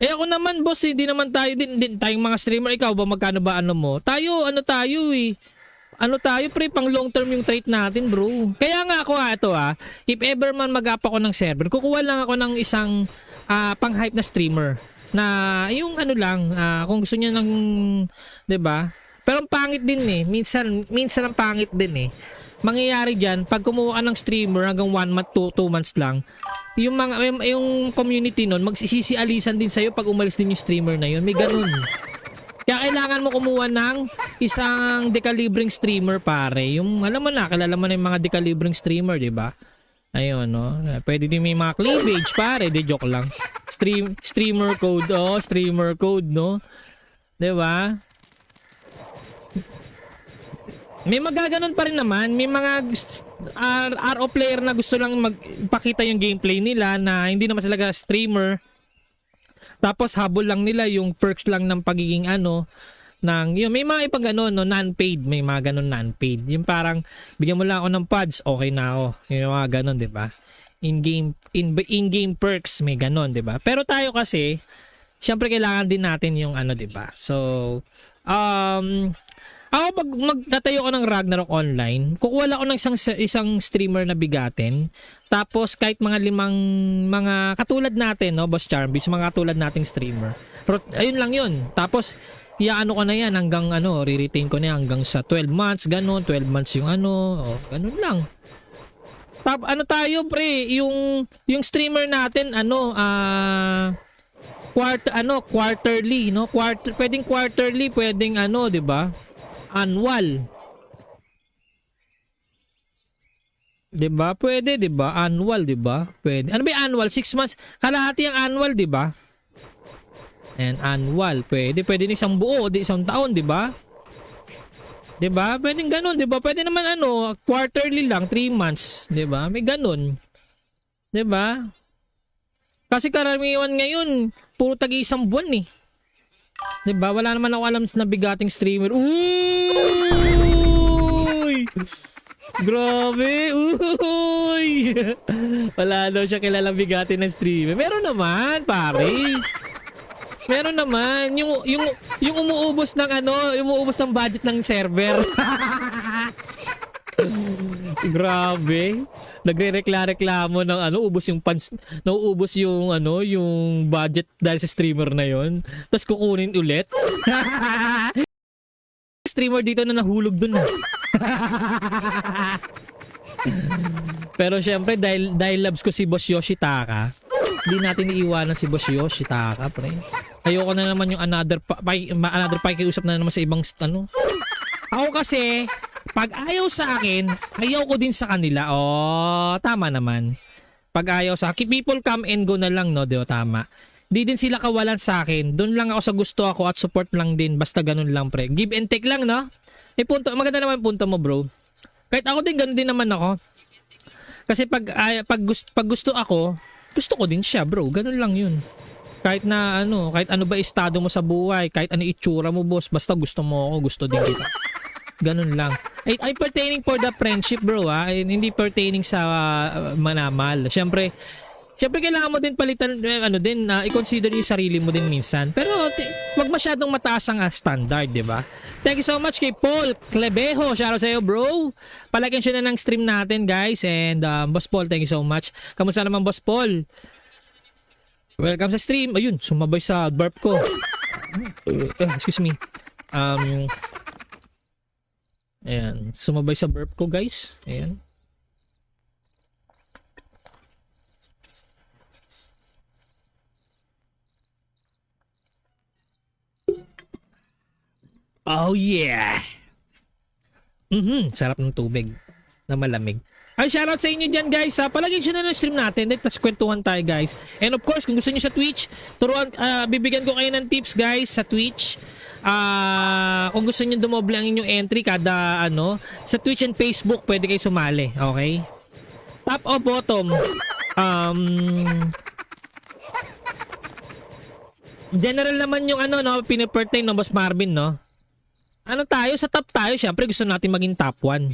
Ako naman, boss, hindi naman tayo din tayong mga streamer. Ikaw ba, magkano ba ano mo? Tayo, ano tayo eh. Ano tayo, pre, pang long term yung trade natin, bro. Kaya nga ako ito if ever man mag-up ako ng server, kukuha lang ako ng isang pang-hype na streamer na yung ano lang, kung gusto niya ng, 'di ba? Pero ang pangit din eh. Minsan ang pangit din eh. Mangyayari diyan pag kumuha ka ng streamer hanggang 1 month, 2 months lang, yung community nun magsisisialisan din sa'yo pag umalis din yung streamer na yun. May ganun. Kaya kailangan mo kumuha ng isang dekalibreng streamer, pare. Yung alam mo na, kilala mo na yung mga dekalibreng streamer, di ba? Ayun, no? Pwede din may mga cleavage, pare. Di, joke lang. Streamer code, streamer code, no? Di ba? May magaganon pa rin naman. May mga RO player na gusto lang magpakita yung gameplay nila na hindi naman sila streamer. Tapos habol lang nila yung perks lang ng pagiging yun, may mga ibang ganon, no, non-paid, may mga ganon non-paid. Yung parang bigyan mo lang ako ng pods, okay na ako. Yung mga ganon, 'di ba? In-game perks, may ganon, 'di ba? Pero tayo kasi, syempre kailangan din natin yung 'di ba? So, ako pag magtatayo ko ng Ragnarok online, kukuha lang ako ng isang streamer na bigatin. Tapos kahit mga katulad natin, no, Boss Charbis, mga katulad nating streamer. Ayun lang yun. Tapos iaano ko na yan hanggang re-retain ko na yan hanggang sa 12 months, ganun, 12 months yung ganun lang. Tayo pre, yung streamer natin quarterly, no? Pwedeng quarterly, pwedeng 'di ba? Annual. 'Di ba? Pwede, 'di ba? Annual, 'di ba? Pwede. Ano ba 'yung annual? 6 months. Kalahati ang annual, 'di ba? And annual, pwede din isang buo, di isang taon, 'di ba? 'Di ba? Pwedeng ganoon, 'di ba? Pwede naman quarterly lang, 3 months, 'di ba? May ganoon. 'Di ba? Kasi karamihan ngayon, puro tag-isang buwan eh. 'Di ba? Wala naman ako alam na bigating streamer. Uy! Grabe! Uy! Wala daw siya kilalang bigating na streamer. Meron naman, pare. Meron naman yung umuubos ng umuubos ng budget ng server. Grabe. Nagrereklamo ng ubos yung funds, nauubos yung yung budget dahil sa streamer na yon. Tapos kukunin ulit. Streamer dito na nahulog dun na. Pero syempre dahil loves ko si Boss Yoshitaka, hindi natin iiwanan si Boss Yoshitaka, pre. Ayoko na naman yung another pakiusap na naman sa ibang Ako kasi pag ayaw sa akin, ayaw ko din sa kanila. Tama naman. Pag ayaw sa akin, people come and go na lang, no? Di ba, tama. Di din sila kawalan sa akin. Doon lang ako sa gusto ako at support lang din. Basta ganun lang, pre. Give and take lang, no? Maganda naman punto mo, bro. Kahit ako din, ganun din naman ako. Kasi pag gusto ako, gusto ko din siya, bro. Ganun lang yun. Kahit kahit ano ba estado mo sa buhay, kahit ano itsura mo, boss, basta gusto mo ako, gusto din kita. Ganun lang. Ay pertaining for the friendship, bro, hindi pertaining sa manamal. Siyempre kailangan mo din palitan, i-consider yung sarili mo din minsan. Pero wag masyadong mataas ang standard, di ba? Thank you so much kay Paul Clebejo. Shoutout sa iyo, bro. Palagyan siya na ng stream natin, guys. And Boss Paul, thank you so much. Kamusta naman, Boss Paul? Welcome sa stream. Ayun, sumabay sa burp ko. Excuse me. Ayan, sumabay sa burp ko, guys. Ayan. Oh yeah. Sarap ng tubig na malamig. Ay, shoutout sa inyo dyan, guys. Palagyan siya na ng stream natin. Tapos kwentuhan tayo, guys. And of course, kung gusto niyo sa Twitch, bibigyan ko kayo ng tips, guys, sa Twitch. Kung gusto niyo dumoble ang inyong entry kada sa Twitch and Facebook, pwede kayo sumali, okay? Top o bottom? General naman yung pinipertain ng Boss Marvin, no? Tayo sa top tayo, syempre gusto natin maging top 1.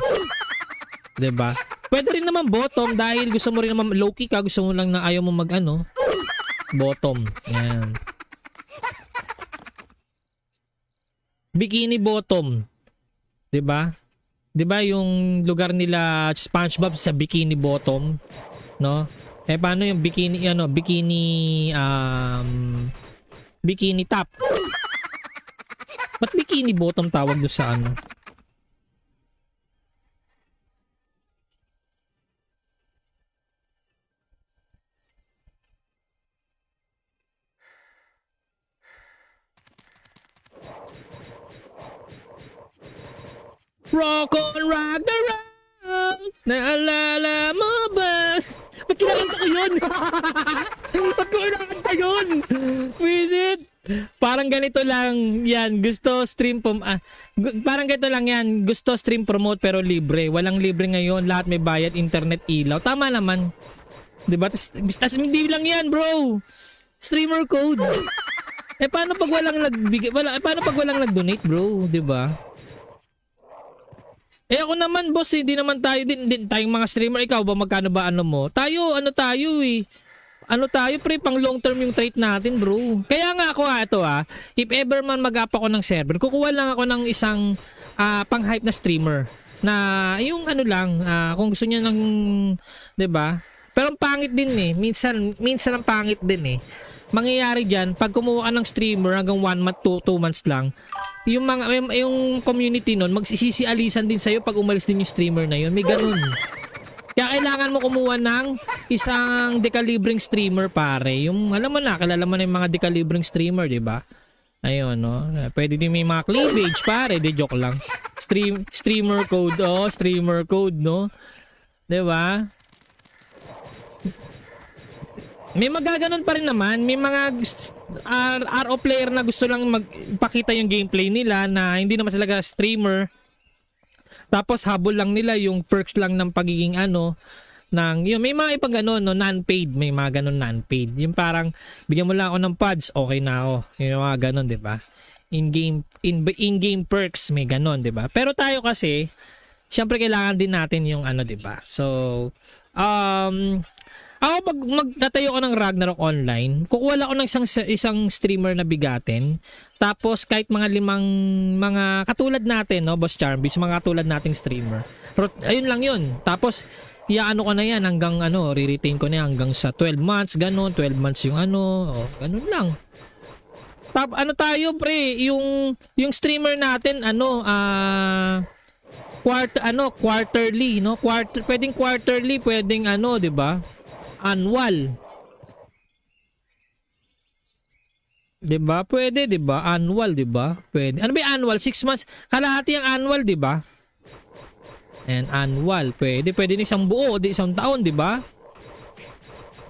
'di ba? Pwede rin naman bottom dahil gusto mo rin naman low key ka, gusto mo lang na ayaw mo mag ano, bottom. Yan. Bikini bottom. 'Di ba? 'Di ba yung lugar nila SpongeBob sa Bikini Bottom, no? Eh paano yung bikini bikini top? Ba't Bikini Bottom tawag doon sa ano? Rock on, rock the road. Naalala mo ba? Ba't kinakanta ko yun? Ba't ko kinakanta yun? Visit? Parang ganito lang yan. Gusto stream parang ganito lang yan. Gusto stream promote pero libre. Walang libre ngayon. Lahat may bayad, internet, ilaw. Tama naman. Diba? Tas hindi lang yan, bro. Streamer code. Paano pag walang paano pag walang nag-donate, bro? Diba? Ako naman boss, hindi naman tayo din tayong mga streamer. Ikaw ba magkano ba ano mo? Tayo pre, pang long term yung trade natin, bro. Kaya nga ako if ever man mag-up ako ng server, kukuha lang ako ng isang pang hype na streamer na yung ano lang, kung gusto niya ng, 'di ba? Pero ang pangit din minsan ang pangit din mangyayari diyan pag kumuha ka ng streamer hanggang 1 month, 2 months lang. Yung community nun magsisisialisan din sa'yo pag umalis din yung streamer na yun. May ganun. Kaya kailangan mo kumuha ng isang dekalibreng streamer, pare. Yung alam mo na, kilala mo na yung mga dekalibreng streamer, di ba? Ayun, no? Pwede din may mga cleavage, pare. Di joke lang. Streamer code, streamer code, no? Di ba? May magaganon pa rin naman. May mga RO player na gusto lang magpakita yung gameplay nila na hindi naman sila streamer. Tapos habol lang nila yung perks lang ng pagiging may mga ibang ganon, no, non-paid, may mga ganon non-paid. Yung parang bigyan mo lang ako ng pods, okay na ako. Yung mga ganon, 'di ba? In-game perks, may ganon, 'di ba? Pero tayo kasi, syempre kailangan din natin yung 'di ba? So, ako pag magtatayo ko ng Ragnarok Online, kukuha lang ako ng isang streamer na bigatin. Tapos kahit mga katulad natin, no, Boss Charbis, mga katulad nating streamer. Ayun lang yun. Tapos iaano ko na yan hanggang re-retain ko na yan hanggang sa 12 months, ganun, 12 months yung ganun lang. Tayo pre, yung streamer natin quarterly, no? Pwedeng quarterly, pwedeng 'di ba? Annual. 'Di ba? Pwede, 'di ba? Annual, 'di ba? Pwede. Ano ba 'yung annual? 6 months. Kalahati ang annual, 'di ba? And annual, pwede din isang buo, di isang taon, 'di ba?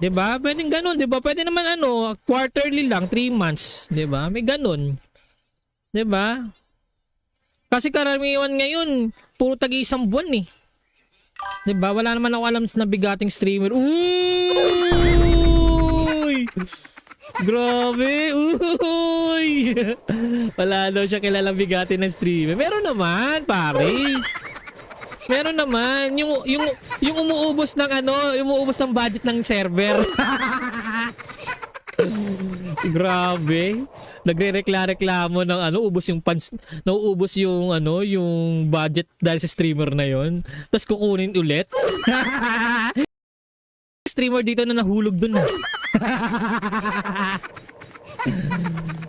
'Di ba? Pwedeng ganoon, 'di ba? Pwede naman quarterly lang, 3 months, 'di ba? May ganoon. 'Di ba? Kasi karamihan ngayon, puro tag-isang buwan 'Di ba? Wala naman ako alam na bigating streamer. Uy! Grabe! Uy! Wala daw siya kilalang bigatin ng streamer. Meron naman, pare. Meron naman yung umuubos ng umuubos ng budget ng server. Grabe. Nagrereklamo ng ubos yung funds, nauubos yung yung budget dahil sa streamer na yon. Tapos kukunin ulit. Streamer dito na nahulog dun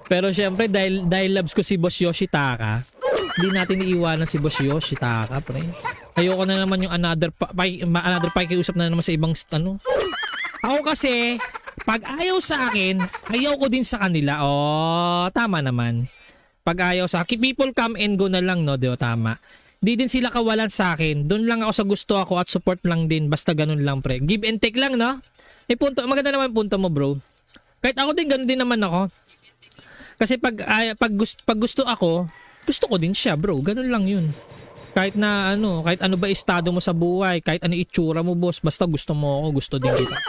Pero syempre dahil loves ko si Boss Yoshitaka, hindi natin iiwanan si Boss Yoshitaka, pre. Ayoko na naman yung another pakiusap na naman sa ibang Ako kasi pag ayaw sa akin, ayaw ko din sa kanila. Tama naman. Pag ayaw sa akin, people come and go na lang, no? Dio, tama. Di din sila kawalan sa akin. Doon lang ako sa gusto ako at support lang din. Basta ganun lang, pre. Give and take lang, no? Maganda naman punto mo, bro. Kahit ako din, ganun din naman ako. Kasi pag gusto ako, gusto ko din siya, bro. Ganun lang yun. Kahit na kahit ano ba estado mo sa buhay, kahit ano itsura mo, boss, basta gusto mo ako, gusto din kita.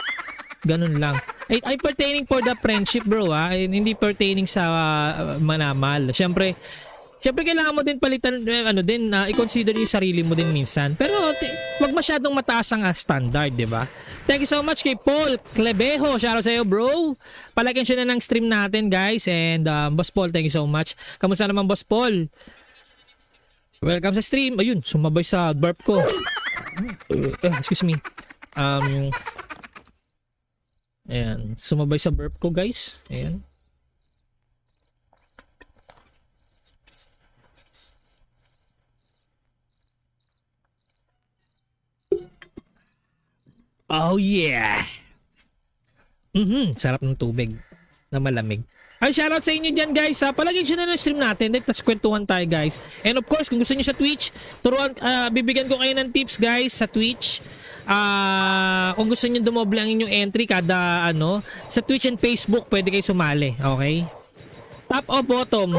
Ganun lang. Ay pertaining for the friendship, bro, hindi pertaining sa manamal. Siyempre kailangan mo din palitan i-consider yung sarili mo din minsan. Pero wag masyadong mataas ang standard, di ba? Thank you so much kay Paul Clebejo. Shoutout sa iyo, bro. Palagyan siya na ng stream natin, guys. And Boss Paul, thank you so much. Kamusta naman, Boss Paul? Welcome sa stream. Ayun, sumabay sa burp ko. Excuse me. Ayan, sumabay sa burp ko, guys. Ayan. Oh yeah! Sarap ng tubig na malamig. Ay, shoutout sa inyo dyan, guys. Palagyan nyo na ng stream natin. Tapos kwentuhan tayo, guys. And of course, kung gusto nyo sa Twitch, bibigyan ko kayo ng tips, guys, sa Twitch. Kung gusto nyo dumoble ang inyong entry kada sa Twitch and Facebook, pwede kayo sumali. Okay? Top o bottom?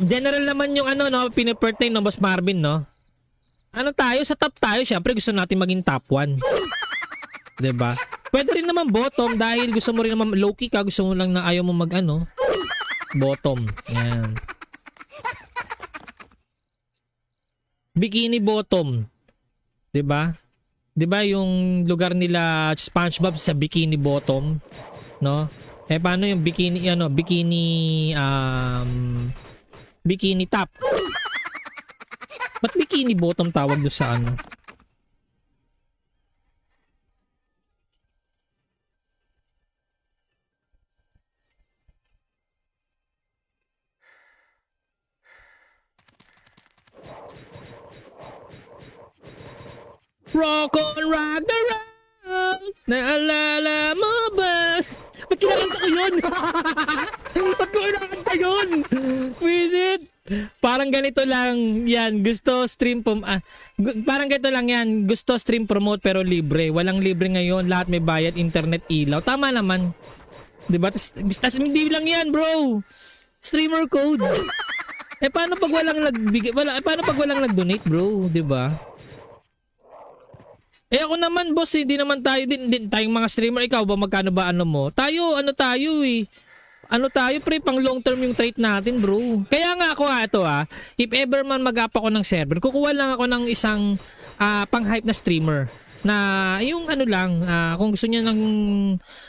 General naman yung pinapertain ng Boss Marvin, no? Tayo? Sa top tayo, syempre gusto natin maging top 1. Diba? Pwede rin naman bottom dahil gusto mo rin naman low-key ka, gusto mo lang na ayaw mo bottom. Yan. Bikini bottom. Diba? Diba yung lugar nila SpongeBob sa Bikini Bottom? No? Paano yung bikini, bikini top? Ba't Bikini Bottom tawag doon sa Rock on, rock the road. Naalala mo ba? Ba't kinakanta ko yun? Ba't ko kinakanta yun? Visit? Parang ganito lang yan. Gusto stream parang ganito lang yan. Gusto stream promote pero libre. Walang libre ngayon. Lahat may bayad, internet, ilaw. Tama naman. Diba? Tas hindi lang yan, bro. Streamer code. Paano pag walang paano pag walang nag-donate, bro? Diba? Ako naman, boss, hindi naman tayo din tayong mga streamer. Ikaw ba, magkano ba mo? Tayo pre, pang long term yung trade natin, bro. Kaya nga ako if ever man mag-up ako ng server, kukuha lang ako ng isang pang-hype na streamer na yung kung gusto niya ng,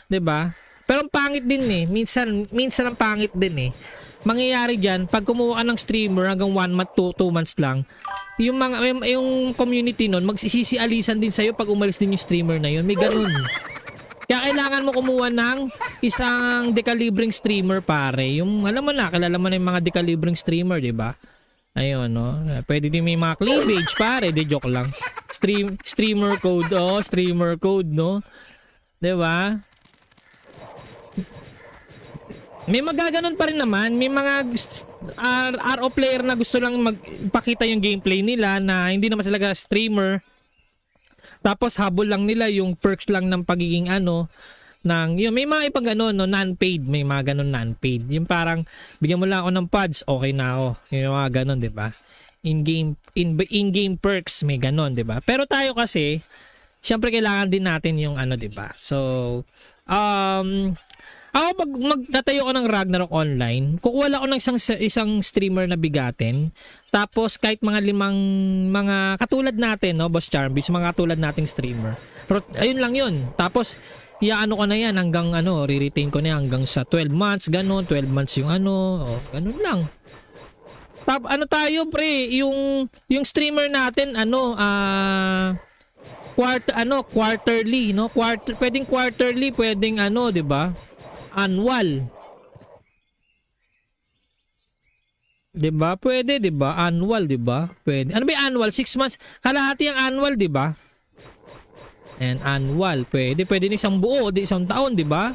'di ba? Pero ang pangit din minsan ang pangit din mangyayari diyan pag kumuha ka ng streamer hanggang 1 month, 2 months lang. Yung community nun magsisisi-alisan din sa'yo pag umalis din yung streamer na yun. May ganun. Kaya kailangan mo kumuha ng isang dekalibreng streamer, pare. Yung alam mo na, kilala mo na yung mga dekalibreng streamer, di ba? Ayun, no? Pwede din may mga cleavage, pare. Di, joke lang. Streamer code, streamer code, no? Di ba? May magaganon pa rin naman. May mga RO player na gusto lang magpakita yung gameplay nila na hindi naman sila streamer. Tapos habol lang nila yung perks lang ng pagiging may mga ibang ganon, non-paid. May mga ganon non-paid. Yung parang bigyan mo lang ako ng pods, okay na ako. Yung mga ganon, 'di ba? In-game perks, may ganon, 'di ba? Pero tayo kasi syempre kailangan din natin yung 'di ba? So, ako pag magtatayo ko ng Ragnarok online, kukuha lang ako ng isang streamer na bigatin. Tapos kahit mga 5 mga katulad natin, no, Boss Charmbis, mga katulad nating streamer. Ayun lang 'yun. Tapos iaano ko na 'yan hanggang re-retain ko na yan hanggang sa 12 months, ganun, 12 months yung ganun lang. Tayo pre, yung streamer natin quarterly, no? Pwedeng quarterly, pwedeng 'di ba? Annual. 'Di ba? Pwede, 'di ba? Annual, 'di ba? Pwede. Ano ba 'yung annual? 6 months. Kalahati ang annual, 'di ba? And annual, pwede ni isang buo, di isang taon, 'di ba?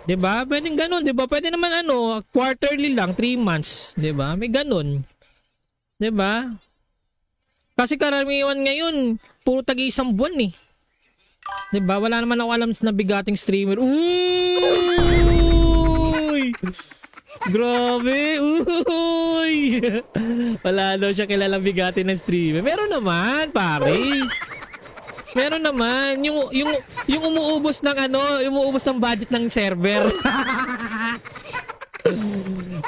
'Di ba? Pwedeng ganoon, 'di ba? Pwede naman quarterly lang, 3 months, 'di ba? May ganoon. 'Di ba? Kasi karamihan ngayon, puro tagi-isang buwan eh. 'Di ba? Wala naman ako alam na bigating streamer. Uy! Grabe! Uy! Wala daw siya kilalang bigatin ng streamer. Meron naman, pare. Meron naman yung umuubos ng umuubos ng budget ng server.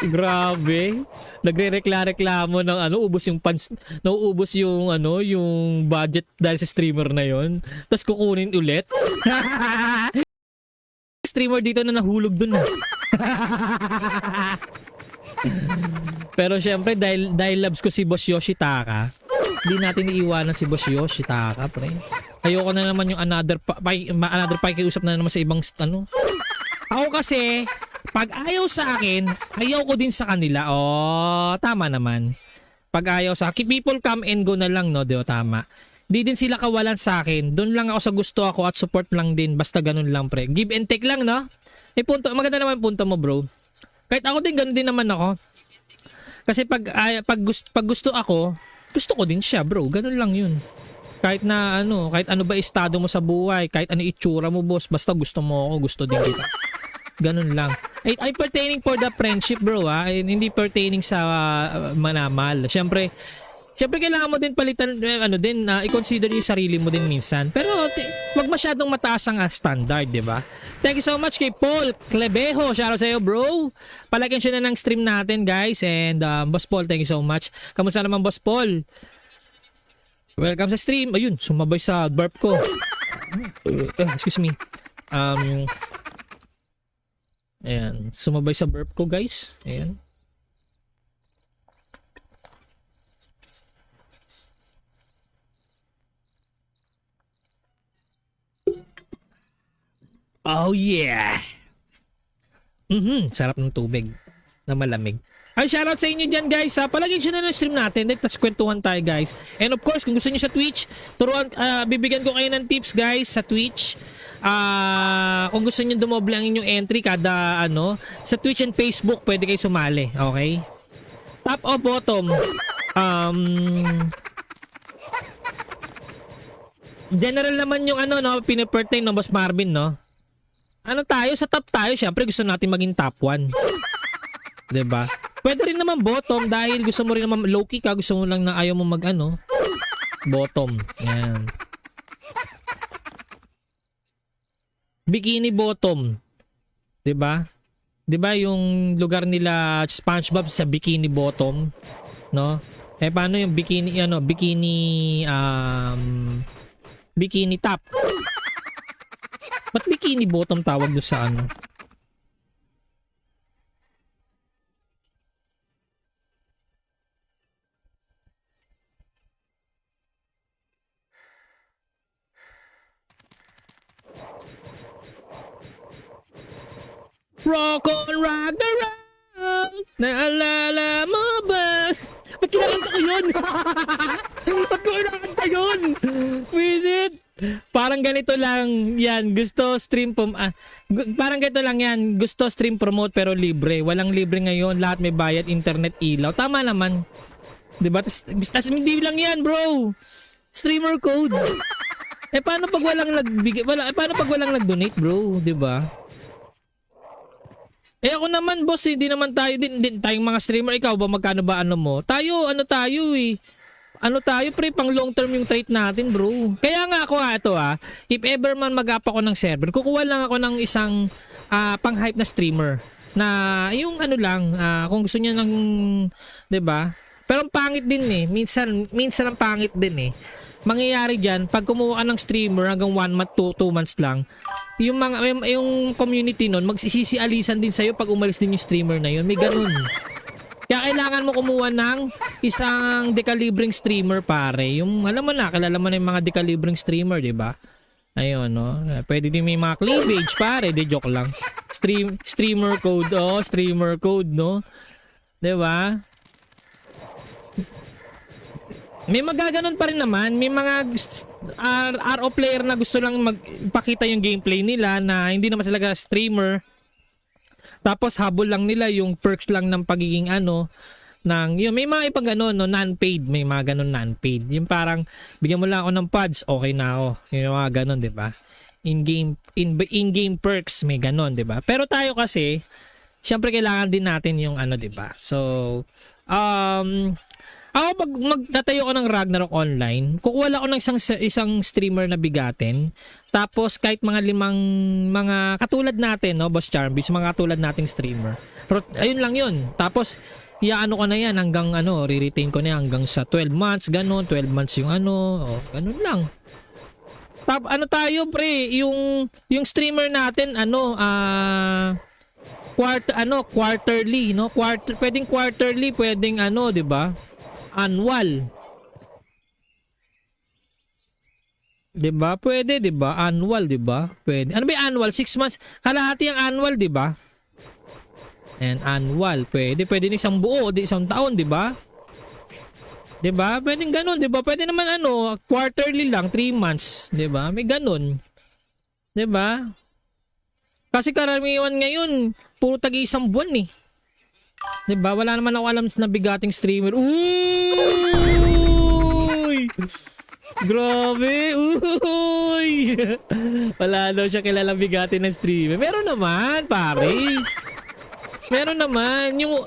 Grabe. Nagrereklamo ng ano, ubos yung funds, nauubos yung ano, yung budget dahil sa streamer na yon. Tapos kukunin ulit. Streamer dito na nahulog dun. Pero syempre dahil loves ko si Boss Yoshitaka, hindi natin iiwanan si Boss Yoshitaka, pre. Ayoko na naman yung another pakikiusap na naman sa ibang ano. Ako kasi, pag ayaw sa akin, ayaw ko din sa kanila. Oh, tama naman. Pag ayaw sa akin, people come and go na lang, no? Dio, tama. Di din sila kawalan sa akin. Doon lang ako sa gusto ako at support lang din. Basta ganun lang, pre. Give and take lang, no? Eh, punto, maganda naman punto mo, bro. Kahit ako din, ganun din naman ako. Kasi pag gusto ako, gusto ko din siya, bro. Ganun lang yun. Kahit ano ba estado mo sa buhay, kahit ano itsura mo, boss, basta gusto mo ako, gusto din kita. Ganun lang. Ay pertaining for the friendship, bro, ha? Hindi pertaining sa manamal. Siyempre kailangan mo din palitan, i-consider yung sarili mo din minsan. Pero wag masyadong mataas ang standard, di ba? Thank you so much kay Paul Clebejo. Shoutout sa iyo, bro. Palagyan siya na ng stream natin, guys. And Boss Paul, thank you so much. Kamusta naman, Boss Paul? Welcome sa stream. Ayun, sumabay sa burp ko. Excuse me. Ayan, sumabay sa burp ko, guys. Ayan. Oh yeah. Sarap ng tubig na malamig. Ay, shoutout sa inyo dyan, guys. Palagyan siya na ng stream natin. Tapos kwentuhan tayo, guys. And of course, kung gusto niyo sa Twitch, bibigyan ko kayo ng tips, guys, sa Twitch. Kung gusto niyo dumoble ang inyong entry kada sa Twitch and Facebook, pwede kayo sumali. Okay? Top o bottom? General naman yung pinipertain ng Boss Marvin, no? Tayo? Sa top tayo, syempre gusto natin maging top 1. Diba? Pwede rin naman bottom dahil gusto mo rin naman low-key ka, gusto mo lang na ayaw mo bottom. Yan. Bikini bottom. 'Di ba? 'Di ba yung lugar nila SpongeBob sa Bikini Bottom, no? Eh paano yung bikini top? Ba't bikini bottom tawag doon sa Rock on, rock the road. Naalala mo ba? Ba't kinakanta ko yun? Ba't ko kinakanta yun? Visit. Parang ganito lang yan. Gusto stream parang ganito lang yan. Gusto stream promote pero libre. Walang libre ngayon. Lahat may bayad, internet, ilaw. Tama naman. Diba? Tas hindi lang yan, bro. Streamer code. Paano pag walang paano pag walang nag-donate, bro? Diba? Ako naman, boss, hindi naman tayo din tayong mga streamer. Ikaw ba, magkano ba mo? Tayo pre, pang long term yung trade natin, bro. Kaya nga ako if ever man mag-up ako ng server, kukuha lang ako ng isang pang hype na streamer na yung kung gusto niya ng, 'di ba? Pero ang pangit din minsan ang pangit din mangyayari diyan pag kumuha ka ng streamer hanggang 1 month, 2 months lang. Yung community nun magsisisialisan din sa'yo pag umalis din yung streamer na yun. May ganun. Kaya kailangan mo kumuha ng isang dekalibreng streamer, pare. Yung alam mo na, kilala mo na yung mga dekalibreng streamer, di ba? Ayun, no? Pwede din may mga cleavage, pare. Di joke lang. Streamer code, streamer code, no? Di ba? May magaganon pa rin naman. May mga RO player na gusto lang magpakita yung gameplay nila na hindi naman sila streamer. Tapos habol lang nila yung perks lang ng pagiging may mga ibang ganon, no, non-paid. May mga ganon non-paid. Yung parang bigyan mo lang ako ng pods, okay na ako. Yung mga ganon, 'di ba? In-game perks, may ganon, 'di ba? Pero tayo kasi, syempre kailangan din natin yung 'di ba? So, ako pag magtatayo ko ng Ragnarok online, kukuha ako ng isang streamer na bigatin. Tapos kahit mga katulad natin, no, Boss Charbis, mga katulad nating streamer. Ayun lang yun. Tapos iaano ko na yan hanggang ano, re-retain ko na yan hanggang sa 12 months, ganun, 12 months yung ano, ganun lang. Ano tayo pre, yung streamer natin ano, quarterly, no? Pwedeng quarterly, pwedeng ano, 'di ba? Annual. 'Di ba? Pwede, 'di ba? Annual, 'di ba? Pwede. Ano ba 'yung annual? 6 months. Kalahati ang annual, 'di ba? And annual, pwede din isang buo, di isang taon, 'di ba? 'Di ba? Pwedeng ganun, 'di ba? Pwede naman ano, quarterly lang, 3 months, 'di ba? May ganun. 'Di ba? Kasi karamihan ngayon, puro tag-isang buwan eh. 'Di ba? Wala naman ako alam na bigating streamer. Uy! Grabe! Uy! Wala daw siya kilalang bigati ng streamer. Meron naman, pare. Meron naman yung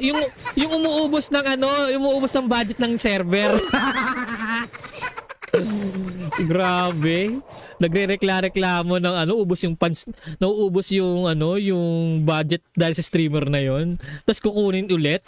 umuubos ng ano, umuubos ng budget ng server. Grabe. Nagrereklamo ng ano, ubos yung funds, nauubos yung ano, yung budget dahil sa streamer na 'yon. Tapos kukunin ulit.